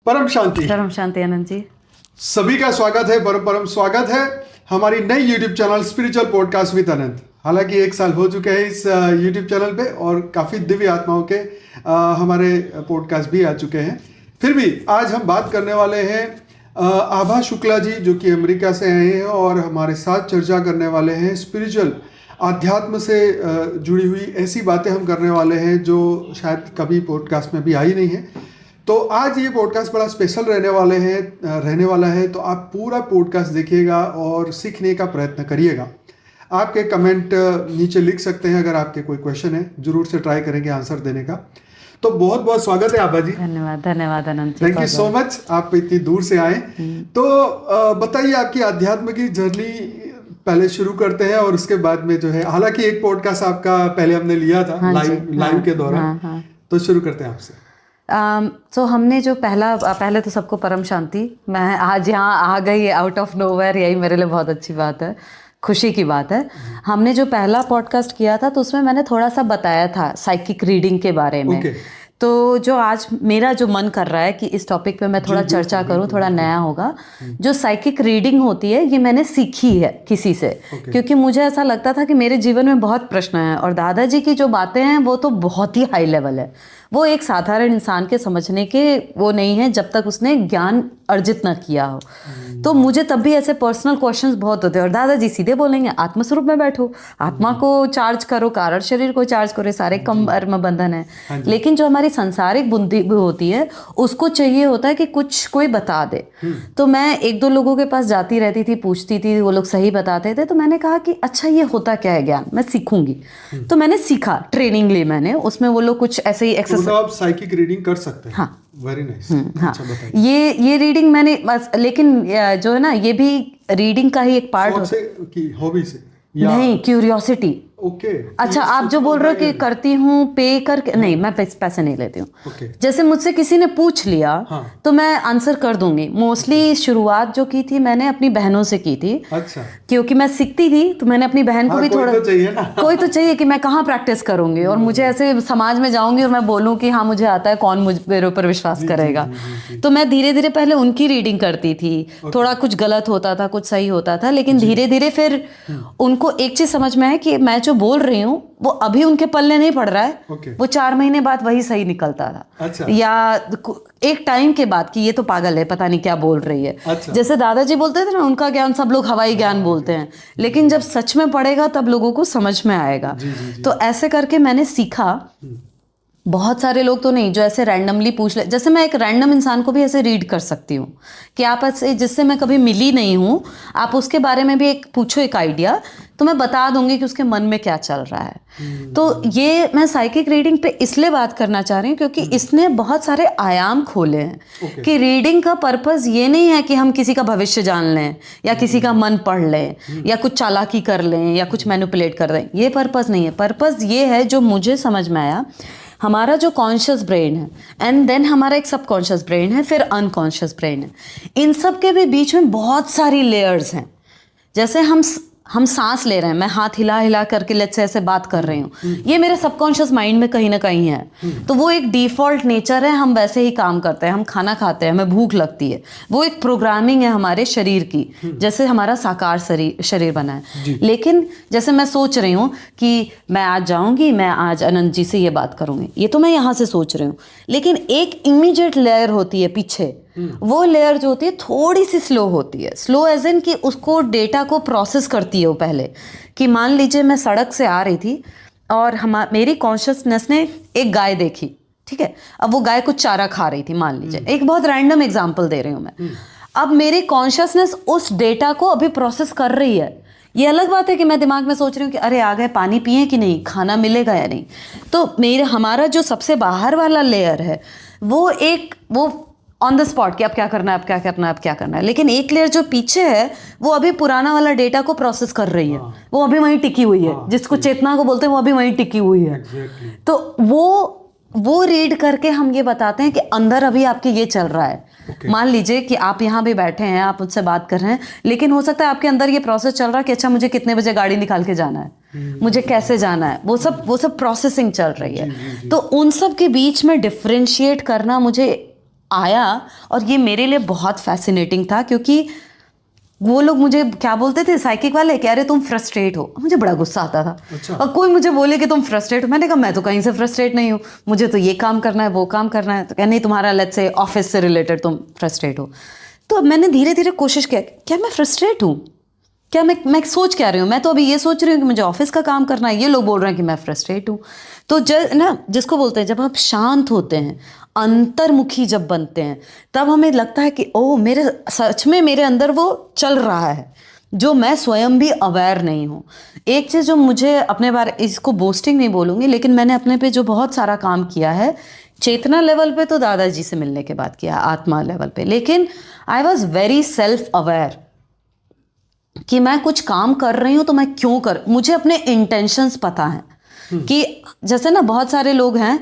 परम शांति। परम शांति आनंद जी। सभी का स्वागत है, परम परम स्वागत है हमारी नई YouTube channel spiritual podcast with Anant. हालांकि 1 साल हो चुके हैं इस यूट्यूब चैनल पे और काफ़ी दिव्य आत्माओं के हमारे पॉडकास्ट भी आ चुके हैं। फिर भी आज हम बात करने वाले हैं आभा शुक्ला जी, जो कि अमेरिका से आए हैं और हमारे साथ चर्चा करने वाले हैं स्पिरिचुअल आध्यात्म से जुड़ी हुई ऐसी बातें हम करने वाले हैं जो शायद कभी पॉडकास्ट में भी आई नहीं है। तो आज ये पॉडकास्ट बड़ा स्पेशल रहने वाला है, तो आप पूरा पॉडकास्ट देखिएगा और सीखने का प्रयत्न करिएगा। आपके कमेंट नीचे लिख सकते हैं, अगर आपके कोई क्वेश्चन है जरूर से ट्राई करेंगे आंसर देने का। तो बहुत बहुत स्वागत है आभा जी। धन्यवाद अनंत जी। थैंक यू सो मच, आप इतनी दूर से आए। तो बताइए आपकी आध्यात्म की जर्नी पहले शुरू करते हैं और उसके बाद में जो है, हालांकि एक पॉडकास्ट आपका पहले हमने लिया था लाइव के दौरान। तो शुरू करते हैं आपसे। तो हमने जो पहले तो सबको परम शांति। मैं आज यहाँ आ गई आउट ऑफ नोवेयर, यही मेरे लिए बहुत अच्छी बात है, खुशी की बात है। हमने जो पहला पॉडकास्ट किया था तो उसमें मैंने थोड़ा सा बताया था साइकिक रीडिंग के बारे में। तो जो आज मेरा जो मन कर रहा है कि इस टॉपिक पे मैं थोड़ा चर्चा करूं, थोड़ा नया होगा। जो साइकिक रीडिंग होती है ये मैंने सीखी है किसी से, क्योंकि मुझे ऐसा लगता था कि मेरे जीवन में बहुत प्रश्न हैं और दादाजी की जो बातें हैं वो तो बहुत ही हाई लेवल है। वो एक साधारण इंसान के समझने के वो नहीं है जब तक उसने ज्ञान अर्जित न किया हो। तो मुझे तब भी ऐसे पर्सनल क्वेश्चंस बहुत होते हैं और दादाजी सीधे बोलेंगे आत्मस्वरूप में बैठो, आत्मा को चार्ज करो, कारण शरीर को चार्ज करो, सारे कर्म बंधन है। लेकिन जो हमारी संसारिक बुद्धि होती है उसको चाहिए होता है कि कुछ कोई बता दे। तो मैं 1-2 लोगों के पास जाती रहती थी, पूछती थी, वो लोग सही बताते थे। तो मैंने कहा कि अच्छा ये होता क्या है ज्ञान, मैं सीखूंगी। तो मैंने सीखा, ट्रेनिंग ली मैंने, उसमें वो लोग कुछ ऐसे ही आप साइकिक रीडिंग कर सकते हैं। हाँ, वेरी नाइस। हाँ, ये रीडिंग मैंने लेकिन जो है ना, ये भी रीडिंग का ही एक पार्ट होता है। हॉबी से नहीं, क्यूरियोसिटी। ओके। अच्छा, आप जो बोल रहे हो कि करती हूँ पे करके, नहीं, मैं पैसे नहीं लेती हूँ। जैसे मुझसे किसी ने पूछ लिया तो मैं आंसर कर दूंगी। मोस्टली शुरुआत जो की थी मैंने अपनी बहनों से की थी। अच्छा। क्योंकि मैं सीखती थी तो मैंने अपनी बहन को भी थोड़ा, कोई तो चाहिए ना। कोई तो चाहिए कि मैं कहाँ प्रैक्टिस करूंगी और मुझे ऐसे समाज में जाऊंगी और मैं बोलूँ कि हाँ मुझे आता है, कौन मेरे ऊपर विश्वास करेगा। तो मैं धीरे धीरे पहले उनकी रीडिंग करती थी, थोड़ा कुछ गलत होता था, कुछ सही होता था, लेकिन धीरे धीरे फिर उनको एक चीज समझ में आया कि मैं जो बोल रही हूँ वो अभी उनके पल्ले नहीं पड़ रहा है। वो 4 महीने बाद वही सही निकलता था। अच्छा। या एक टाइम के बाद कि ये तो पागल है, पता नहीं क्या बोल रही है। अच्छा। जैसे दादाजी बोलते थे ना, उनका ज्ञान सब लोग हवाई ज्ञान बोलते हैं, लेकिन जब सच में पड़ेगा तब लोगों को समझ में आएगा। तो ऐसे करके मैंने सीखा। बहुत सारे लोग तो नहीं, जो ऐसे रैंडमली पूछ ले, जैसे मैं एक रैंडम इंसान को भी ऐसे रीड कर सकती हूँ कि आप ऐसे, जिससे मैं कभी मिली नहीं हूँ, आप उसके बारे में भी एक पूछो एक आइडिया, तो मैं बता दूंगी कि उसके मन में क्या चल रहा है। तो ये मैं साइकिक रीडिंग पे इसलिए बात करना चाह रही हूँ क्योंकि इसने बहुत सारे आयाम खोले हैं। कि रीडिंग का पर्पस ये नहीं है कि हम किसी का भविष्य जान लें या किसी का मन पढ़ लें या कुछ चालाकी कर लें या कुछ मैनिपुलेट कर दें, ये पर्पस नहीं है। पर्पस ये है, जो मुझे समझ में आया, हमारा जो कॉन्शियस ब्रेन है एंड देन हमारा एक सबकॉन्शियस ब्रेन है, फिर अनकॉन्शियस ब्रेन है। इन सब के भी बीच में बहुत सारी लेयर्स हैं। जैसे हम सांस ले रहे हैं, मैं हाथ हिला हिला करके लेट्स से ऐसे बात कर रही हूँ, ये मेरे सबकॉन्शियस माइंड में कहीं ना कहीं है। तो वो एक डिफॉल्ट नेचर है, हम वैसे ही काम करते हैं। हम खाना खाते हैं, हमें भूख लगती है, वो एक प्रोग्रामिंग है हमारे शरीर की, जैसे हमारा साकार शरीर बना है। लेकिन जैसे मैं सोच रही हूँ कि मैं आज जाऊँगी, मैं आज अनंत जी से ये बात करूँगी, ये तो मैं यहाँ से सोच रही हूँ, लेकिन एक इमीडिएट लेयर होती है पीछे। वो लेयर जो होती है थोड़ी सी स्लो होती है। स्लो एज इन कि उसको डेटा को प्रोसेस करती है वो पहले। कि मान लीजिए मैं सड़क से आ रही थी और मेरी कॉन्शियसनेस ने एक गाय देखी, ठीक है। अब वो गाय कुछ चारा खा रही थी, मान लीजिए, एक बहुत रैंडम एग्जांपल दे रही हूँ मैं। अब मेरी कॉन्शियसनेस उस डेटा को अभी प्रोसेस कर रही है। ये अलग बात है कि मैं दिमाग में सोच रही हूँ कि अरे आ गए, पानी पिए कि नहीं, खाना मिलेगा या नहीं। तो हमारा जो सबसे बाहर वाला लेयर है वो ऑन द स्पॉट कि अब क्या करना है, अब क्या करना है, अब क्या करना है। लेकिन एक लेयर जो पीछे है वो अभी पुराना वाला डेटा को प्रोसेस कर रही है। वो अभी वहीं टिकी हुई है, जिसको चेतना को बोलते हैं, वो अभी वहीं टिकी हुई है। तो वो रीड करके हम ये बताते हैं कि अंदर अभी आपके ये चल रहा है। मान लीजिए कि आप यहाँ भी बैठे हैं, आप मुझसे बात कर रहे हैं, लेकिन हो सकता है आपके अंदर ये प्रोसेस चल रहा है कि अच्छा मुझे कितने बजे गाड़ी निकाल के जाना है, मुझे कैसे जाना है, वो सब प्रोसेसिंग चल रही है। तो उन सब के बीच में डिफरेंशिएट करना मुझे आया और ये मेरे लिए बहुत फैसिनेटिंग था, क्योंकि वो लोग मुझे क्या बोलते थे साइकिक वाले, कह रहे तुम फ्रस्ट्रेट हो। मुझे बड़ा गुस्सा आता था। अच्छा। और कोई मुझे बोले कि तुम फ्रस्ट्रेट हो, मैंने कहा मैं तो कहीं से फ्रस्ट्रेट नहीं हूँ, मुझे तो ये काम करना है वो काम करना है। तो कह नहीं तुम्हारा लेट्स से ऑफिस से रिलेटेड तुम फ्रस्ट्रेट हो। तो अब मैंने धीरे धीरे कोशिश किया, क्या मैं फ्रस्ट्रेट हूँ, क्या मैं सोच क्या रही हूँ, मैं तो अभी ये सोच रही हूँ कि मुझे ऑफिस का काम करना है, ये लोग बोल रहे हैं कि मैं फ्रस्ट्रेट हूँ। तो ना जिसको बोलते हैं जब आप शांत होते हैं, अंतर्मुखी जब बनते हैं, तब हमें लगता है कि ओ मेरे सच में मेरे अंदर वो चल रहा है जो मैं स्वयं भी अवेयर नहीं हूँ। एक चीज़ जो मुझे अपने बारे, इसको बोस्टिंग नहीं बोलूँगी, लेकिन मैंने अपने पे जो बहुत सारा काम किया है, चेतना लेवल पे तो दादाजी से मिलने के बाद किया, आत्मा लेवल पे, लेकिन I was very self aware कि मैं कुछ काम कर रही हूँ तो मैं क्यों कर, मुझे अपने इंटेंशंस पता हैं कि जैसे ना बहुत सारे लोग हैं,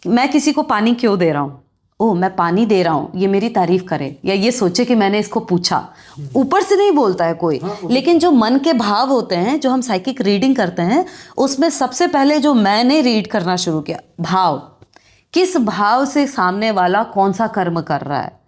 मैं किसी को पानी क्यों दे रहा हूँ, ओह मैं पानी दे रहा हूँ ये मेरी तारीफ करे या ये सोचे कि मैंने इसको पूछा, ऊपर से नहीं बोलता है कोई। लेकिन जो मन के भाव होते हैं, जो हम साइकिक रीडिंग करते हैं, उसमें सबसे पहले जो मैंने रीड करना शुरू किया, भाव, किस भाव से सामने वाला कौन सा कर्म कर रहा है।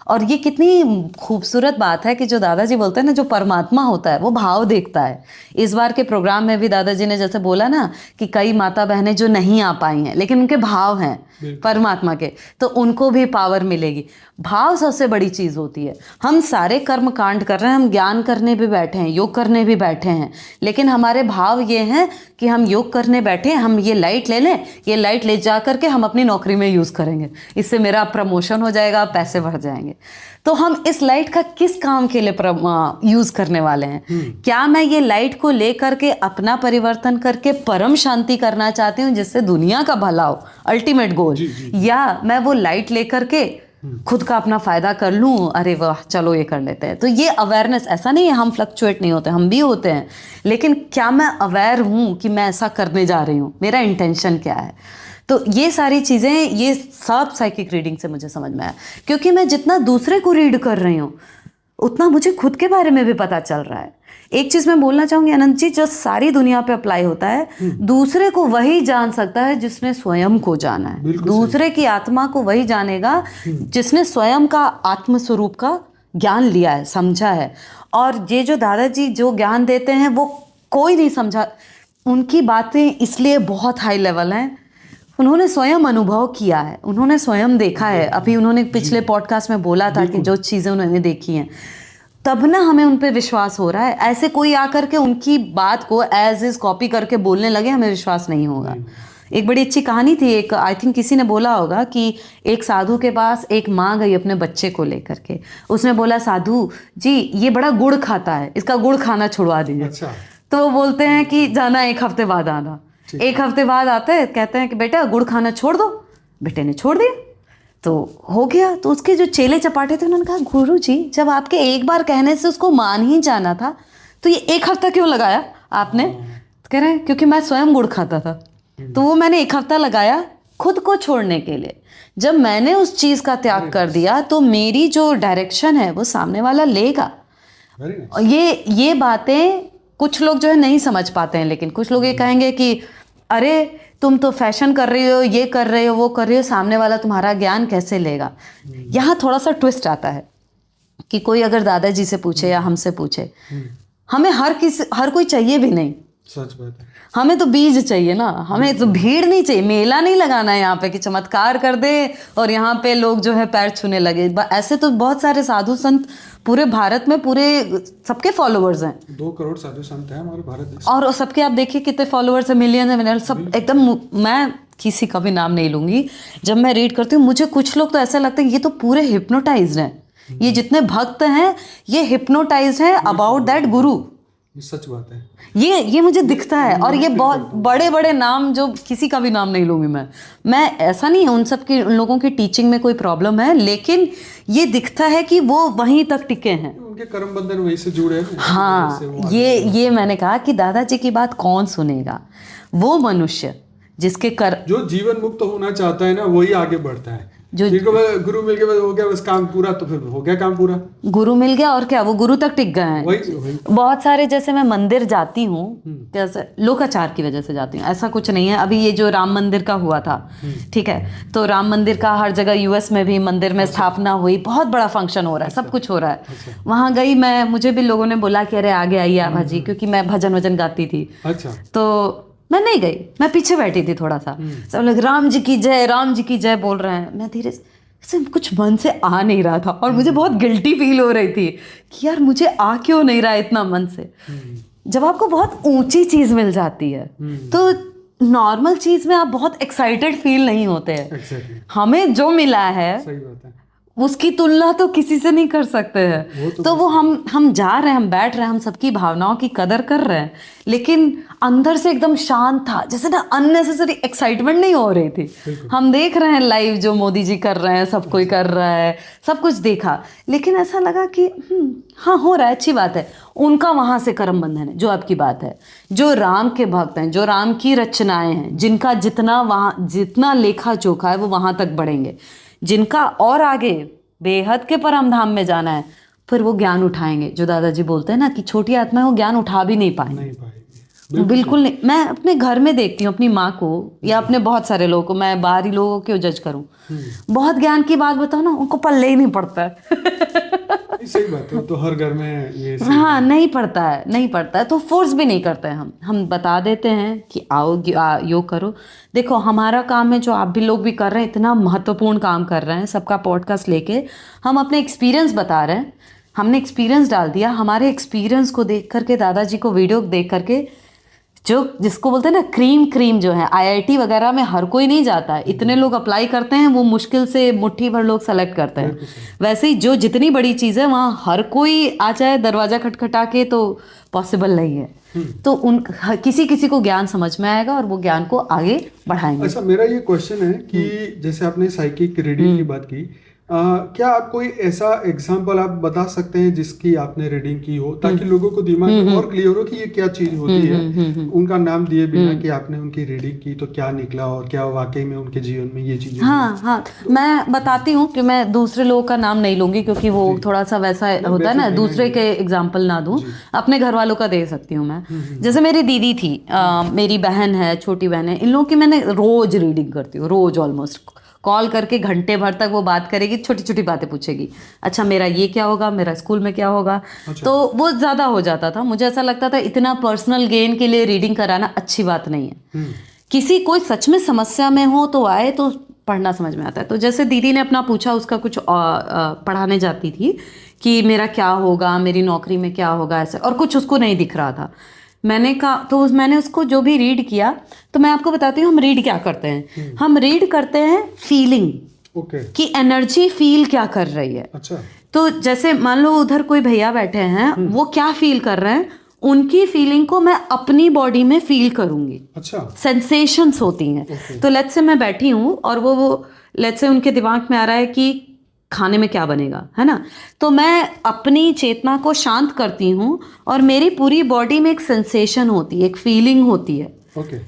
और ये कितनी खूबसूरत बात है कि जो दादाजी बोलते हैं ना, जो परमात्मा होता है वो भाव देखता है। इस बार के प्रोग्राम में भी दादाजी ने जैसे बोला ना कि कई माता बहनें जो नहीं आ पाई हैं लेकिन उनके भाव हैं परमात्मा के, तो उनको भी पावर मिलेगी। भाव सबसे बड़ी चीज़ होती है। हम सारे कर्म कांड कर रहे हैं, हम ज्ञान करने भी बैठे हैं, योग करने भी बैठे हैं, लेकिन हमारे भाव ये हैं कि हम योग करने बैठे हैं, हम ये लाइट ले लें, ये लाइट ले जा करके हम अपनी नौकरी में यूज़ करेंगे, इससे मेरा प्रमोशन हो जाएगा, पैसे बढ़ जाएंगे। तो हम इस लाइट का किस काम के लिए यूज़ करने वाले हैं? क्या मैं ये लाइट को ले करके अपना परिवर्तन करके परम शांति करना चाहती हूँ जिससे दुनिया का भला हो, अल्टीमेट गोल, या मैं वो लाइट ले करके खुद का अपना फ़ायदा कर लूँ, अरे वाह चलो ये कर लेते हैं। तो ये अवेयरनेस, ऐसा नहीं है हम फ्लक्चुएट नहीं होते, हम भी होते हैं, लेकिन क्या मैं अवेयर हूँ कि मैं ऐसा करने जा रही हूँ, मेरा इंटेंशन क्या है? तो ये सारी चीज़ें, ये सब साइकिक रीडिंग से मुझे समझ में आया, क्योंकि मैं जितना दूसरे को रीड कर रही हूँ उतना मुझे खुद के बारे में भी पता चल रहा है। एक चीज़ मैं बोलना चाहूँगी अनंत जी, जो सारी दुनिया पे अप्लाई होता है, दूसरे को वही जान सकता है जिसने स्वयं को जाना है। दूसरे की आत्मा को वही जानेगा जिसने स्वयं का आत्म स्वरूप का ज्ञान लिया है, समझा है। और ये जो दादाजी जो ज्ञान देते हैं वो कोई नहीं समझा, उनकी बातें इसलिए बहुत हाई लेवल हैं, उन्होंने स्वयं अनुभव किया है, उन्होंने स्वयं देखा है। अभी उन्होंने पिछले पॉडकास्ट में बोला था कि जो चीज़ें उन्होंने देखी हैं, तब ना हमें उन पे विश्वास हो रहा है। ऐसे कोई आकर के उनकी बात को एज इज कॉपी करके बोलने लगे, हमें विश्वास नहीं होगा। एक बड़ी अच्छी कहानी थी, एक आई थिंक किसी ने बोला होगा कि एक साधु के पास एक माँ गई अपने बच्चे को लेकर के, उसने बोला साधु जी ये बड़ा गुड़ खाता है, इसका गुड़ खाना छुड़वा दीजिए। अच्छा। तो वो बोलते हैं कि जाना 1 हफ्ते बाद आना। 1 हफ्ते बाद आते हैं, कहते हैं कि बेटा गुड़ खाना छोड़ दो। बेटे ने छोड़ दिया तो हो गया। तो उसके जो चेले चपाटे थे उन्होंने कहा गुरु जी जब आपके एक बार कहने से उसको मान ही जाना था तो ये 1 हफ्ता क्यों लगाया आपने? तो कह रहे हैं क्योंकि मैं स्वयं गुड़ खाता था, तो वो मैंने 1 हफ्ता लगाया खुद को छोड़ने के लिए। जब मैंने उस चीज़ का त्याग कर दिया तो मेरी जो डायरेक्शन है वो सामने वाला लेगा। ये बातें कुछ लोग जो है नहीं समझ पाते हैं, लेकिन कुछ लोग ये कहेंगे कि अरे तुम तो फैशन कर रही हो, ये कर रहे हो, वो कर रही हो, सामने वाला तुम्हारा ज्ञान कैसे लेगा? यहाँ थोड़ा सा ट्विस्ट आता है कि कोई अगर दादाजी से पूछे या हमसे पूछे, हमें हर कोई चाहिए भी नहीं। सच बात है। हमें तो बीज चाहिए ना, हमें तो भीड़ नहीं चाहिए, मेला नहीं लगाना है यहाँ पे कि चमत्कार कर दे और यहाँ पे लोग जो है पैर छूने लगे। ऐसे तो बहुत सारे साधु संत पूरे भारत में, पूरे सबके फॉलोअर्स हैं, 2 करोड़ साधु संत हैं हमारे भारत देश, और सबके आप देखिए कितने फॉलोअर्स हैं, मिलियन है, मिलियन, सब एकदम। मैं किसी का भी नाम नहीं लूंगी, जब मैं रीड करती हूँ मुझे कुछ लोग तो ऐसा लगता है ये तो पूरे हिप्नोटाइज्ड हैं, ये जितने भक्त हैं ये हिप्नोटाइज्ड हैं अबाउट दैट गुरु। ये सच बात है। ये मुझे दिखता है। और ये बहुत बड़े बड़े नाम, जो किसी का भी नाम नहीं लूंगी मैं ऐसा नहीं है उन सब की, उन लोगों की टीचिंग में कोई प्रॉब्लम है, लेकिन ये दिखता है कि वो वहीं तक टिके हैं, उनके कर्म बंधन वहीं से जुड़े हैं। हाँ, ये मैंने कहा कि दादाजी की बात कौन सुनेगा? वो मनुष्य जिसके जो जीवन मुक्त होना चाहता है ना, वही आगे बढ़ता है। जो जिनको गुरु मिल गया हो गया बस काम पूरा, तो फिर हो गया काम पूरा। गुरु मिल गया और क्या, वो गुरु तक टिक गए हैं। वही बहुत सारे, जैसे मैं मंदिर जाती हूँ, जैसे लोकाचार की वजह से जाती हूँ, ऐसा कुछ नहीं है। अभी ये जो राम मंदिर का हुआ था, ठीक है, तो राम मंदिर का हर जगह यूएस में भी मंदिर में स्थापना हुई, बहुत बड़ा फंक्शन हो रहा है, सब कुछ हो रहा है। वहां गई मैं, मुझे भी लोगों ने बोला कि अरे आगे आइए आप भाजी, क्योंकि मैं भजन वजन गाती थी। अच्छा। तो मैं नहीं गई, मैं पीछे बैठी थी थोड़ा सा। सब लोग राम जी की जय, राम जी की जय बोल रहे हैं, मैं धीरे से, कुछ मन से आ नहीं रहा था और मुझे बहुत गिल्टी फील हो रही थी कि यार मुझे आ क्यों नहीं रहा इतना मन से। जब आपको बहुत ऊंची चीज मिल जाती है तो नॉर्मल चीज में आप बहुत एक्साइटेड फील नहीं होते हैं। Exactly. हमें जो मिला है सही बात है, उसकी तुलना तो किसी से नहीं कर सकते हैं। तो वो हम जा रहे हैं, हम बैठ रहे हैं, हम सबकी भावनाओं की कदर कर रहे हैं, लेकिन अंदर से एकदम शांत था, जैसे ना अननेसेसरी एक्साइटमेंट नहीं हो रही थी। हम देख रहे हैं लाइव जो मोदी जी कर रहे हैं, सब कोई कर रहा है, सब कुछ देखा, लेकिन ऐसा लगा कि हाँ हो रहा है, अच्छी बात है। उनका वहां से कर्म बंधन है, जो आपकी बात है, जो राम के भक्त हैं, जो राम की रचनाएं हैं, जिनका जितना लेखा जोखा है वो वहां तक बढ़ेंगे, जिनका और आगे बेहद के परम धाम में जाना है, फिर वो ज्ञान उठाएंगे। जो दादाजी बोलते हैं ना कि छोटी आत्मा वो ज्ञान उठा भी नहीं पाएंगे। बिल्कुल नहीं। मैं अपने घर में देखती हूँ अपनी माँ को या अपने बहुत सारे लोगों को, मैं बाहरी लोगों को क्यों जज करूँ, बहुत ज्ञान की बात बताओ ना, उनको पल्ले ही नहीं पड़ता है। सही बात है, तो हर घर में ये हाँ नहीं पड़ता है, तो फोर्स भी नहीं करते हैं। हम बता देते हैं कि आओ योग करो। देखो हमारा काम है, जो आप भी लोग भी कर रहे हैं, इतना महत्वपूर्ण काम कर रहे हैं, सबका पॉडकास्ट लेके हम अपने एक्सपीरियंस बता रहे हैं। हमने एक्सपीरियंस डाल दिया, हमारे एक्सपीरियंस को देख करके, दादाजी को वीडियो देख करके, जो जिसको बोलते हैं ना क्रीम जो है, आईआईटी वगैरह में हर कोई नहीं जाता है, इतने लोग अप्लाई करते हैं, वो मुश्किल से मुट्ठी भर लोग सेलेक्ट करते हैं। वैसे ही जो जितनी बड़ी चीज़ है वहाँ हर कोई आ जाए दरवाज़ा खटखटा के, तो पॉसिबल नहीं है। तो किसी को ज्ञान समझ में आएगा और वो ज्ञान को आगे बढ़ाएंगे। अच्छा, मेरा ये क्वेश्चन है कि जैसे आपने साइकिक रीडिंग की बात की, क्या आप कोई ऐसा एग्जाम्पल आप बता सकते हैं जिसकी आपने रीडिंग की हो, ताकि लोगों को दिमाग में और क्लियर हो कि ये क्या चीज होती है, उनका नाम दिए बिना कि आपने उनकी रीडिंग की तो क्या निकला और क्या वाकई में उनके जीवन में ये चीजें। हाँ, मैं बताती हूँ कि मैं दूसरे लोगों का नाम नहीं लूंगी, क्योंकि वो थोड़ा सा वैसा होता है ना, दूसरे के एग्जाम्पल ना दूं, अपने घर वालों का दे सकती हूँ मैं। जैसे मेरी दीदी थी, मेरी बहन है, छोटी बहन है, इन लोगों की मैंने रोज रीडिंग करती हूँ, रोज ऑलमोस्ट कॉल करके घंटे भर तक वो बात करेगी, छोटी छोटी बातें पूछेगी। अच्छा मेरा ये क्या होगा, मेरा स्कूल में क्या होगा। अच्छा। तो वो ज़्यादा हो जाता था, मुझे ऐसा लगता था इतना पर्सनल गेन के लिए रीडिंग कराना अच्छी बात नहीं है। किसी कोई सच में समस्या में हो तो आए, तो पढ़ना समझ में आता है। तो जैसे दीदी ने अपना पूछा, उसका कुछ पढ़ाने जाती थी कि मेरा क्या होगा, मेरी नौकरी में क्या होगा, ऐसे, और कुछ उसको नहीं दिख रहा था। मैंने कहा, तो मैंने उसको जो भी रीड किया, तो मैं आपको बताती हूँ हम रीड क्या करते हैं। हम रीड करते हैं फीलिंग, कि एनर्जी फील क्या कर रही है। अच्छा। तो जैसे मान लो उधर कोई भैया बैठे हैं, वो क्या फील कर रहे हैं, उनकी फीलिंग को मैं अपनी बॉडी में फील करूंगी। अच्छा। सेंसेशंस होती हैं। तो लेट्स से मैं बैठी हूँ और वो लेट्स से उनके दिमाग में आ रहा है कि खाने में क्या बनेगा, है ना, तो मैं अपनी चेतना को शांत करती हूँ और मेरी पूरी बॉडी में एक सेंसेशन होती है, एक फीलिंग होती है।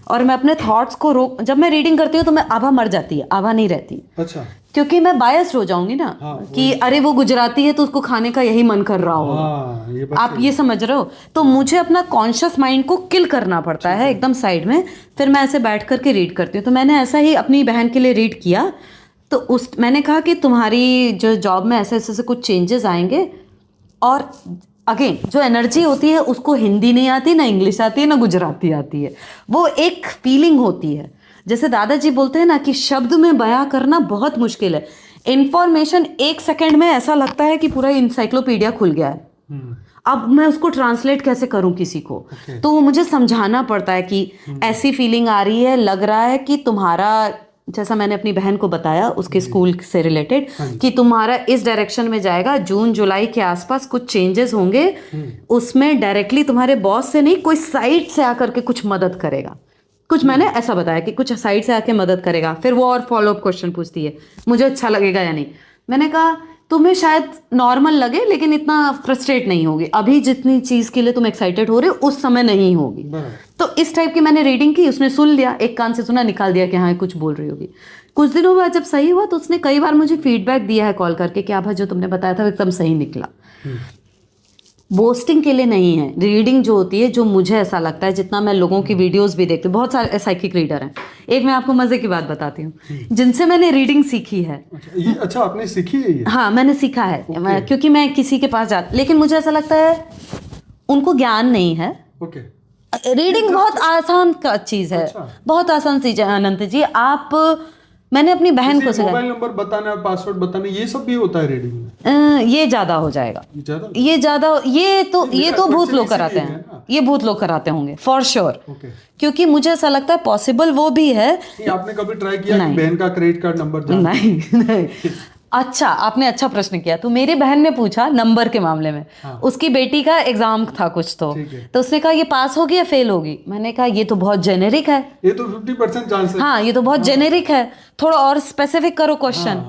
और मैं अपने थॉट्स को जब मैं रीडिंग करती हूँ तो मैं आभा मर जाती है, आभा नहीं रहती। अच्छा। क्योंकि मैं बायस हो जाऊंगी ना। कि अरे वो गुजराती है तो उसको खाने का यही मन कर रहा होगा। आप ये समझ रहे हो। तो मुझे अपना कॉन्शियस माइंड को किल करना पड़ता है एकदम साइड में, फिर मैं ऐसे बैठ करके रीड करती हूँ। तो मैंने ऐसा ही अपनी बहन के लिए रीड किया। तो मैंने कहा कि तुम्हारी जो जॉब में ऐसे ऐसे कुछ चेंजेस आएंगे, और अगेन जो एनर्जी होती है उसको हिंदी नहीं आती, ना इंग्लिश आती है, ना गुजराती आती है, वो एक फीलिंग होती है। जैसे दादाजी बोलते हैं ना कि शब्द में बयां करना बहुत मुश्किल है। इंफॉर्मेशन 1 सेकंड में ऐसा लगता है कि पूरा इंसाइक्लोपीडिया खुल गया है। अब मैं उसको ट्रांसलेट कैसे करूं किसी को। तो वो मुझे समझाना पड़ता है कि ऐसी फीलिंग आ रही है, लग रहा है कि तुम्हारा, जैसा मैंने अपनी बहन को बताया उसके स्कूल से रिलेटेड, कि तुम्हारा इस डायरेक्शन में जाएगा, जून जुलाई के आसपास कुछ चेंजेस होंगे, उसमें डायरेक्टली तुम्हारे बॉस से नहीं, कोई साइड से आकर के कुछ मदद करेगा। कुछ मैंने ऐसा बताया कि कुछ साइड से आके मदद करेगा। फिर वो और फॉलोअप क्वेश्चन पूछती है, मुझे अच्छा लगेगा या नहीं। मैंने कहा तुम्हें शायद नॉर्मल लगे लेकिन इतना फ्रस्ट्रेट नहीं होगी। अभी जितनी चीज़ के लिए तुम एक्साइटेड हो रहे हो उस समय नहीं होगी। तो इस टाइप की मैंने रीडिंग की, उसने सुन लिया, एक कान से सुना, निकाल दिया कि हाँ कुछ बोल रही होगी। कुछ दिनों बाद जब सही हुआ तो उसने कई बार मुझे फीडबैक दिया है कॉल करके कि आभा जो तुमने बताया था वो एकदम सही निकला। बोस्टिंग के लिए नहीं है, रीडिंग जो होती है, जो मुझे ऐसा लगता है, जितना मैं लोगों की वीडियोस भी देखती हूँ, बहुत सारे साइकिक रीडर हैं। एक मैं आपको मजे की बात बताती हूँ जिनसे मैंने रीडिंग सीखी है। अच्छा आपने सीखी है ये? हाँ मैंने सीखा है, क्योंकि मैं किसी के पास जाती, लेकिन मुझे ऐसा लगता है उनको ज्ञान नहीं है। रीडिंग बहुत आसान का चीज है। अच्छा। बहुत आसान चीज है अनंत जी। आप, मैंने अपनी बहन को सिखाया, मोबाइल नंबर बताना, पासवर्ड बताना, ये सब भी होता है रीडिंग में? ये ज्यादा हो जाएगा, ये ज्यादा, ये तो भूत लोग कराते हैं, ये भूत लोग कराते होंगे फॉर श्योर। क्योंकि मुझे ऐसा लगता है पॉसिबल वो भी है। आपने कभी ट्राई किया कि बहन का क्रेडिट कार्ड नंबर? नहीं। अच्छा, आपने अच्छा प्रश्न किया। तो मेरी बहन ने पूछा नंबर के मामले में। हाँ। उसकी बेटी का एग्जाम था कुछ, तो उसने कहा ये पास होगी या फेल होगी। मैंने कहा ये तो बहुत जेनेरिक है, ये तो 50% चांस है। हाँ ये तो बहुत जेनेरिक है, थोड़ा और स्पेसिफिक करो क्वेश्चन।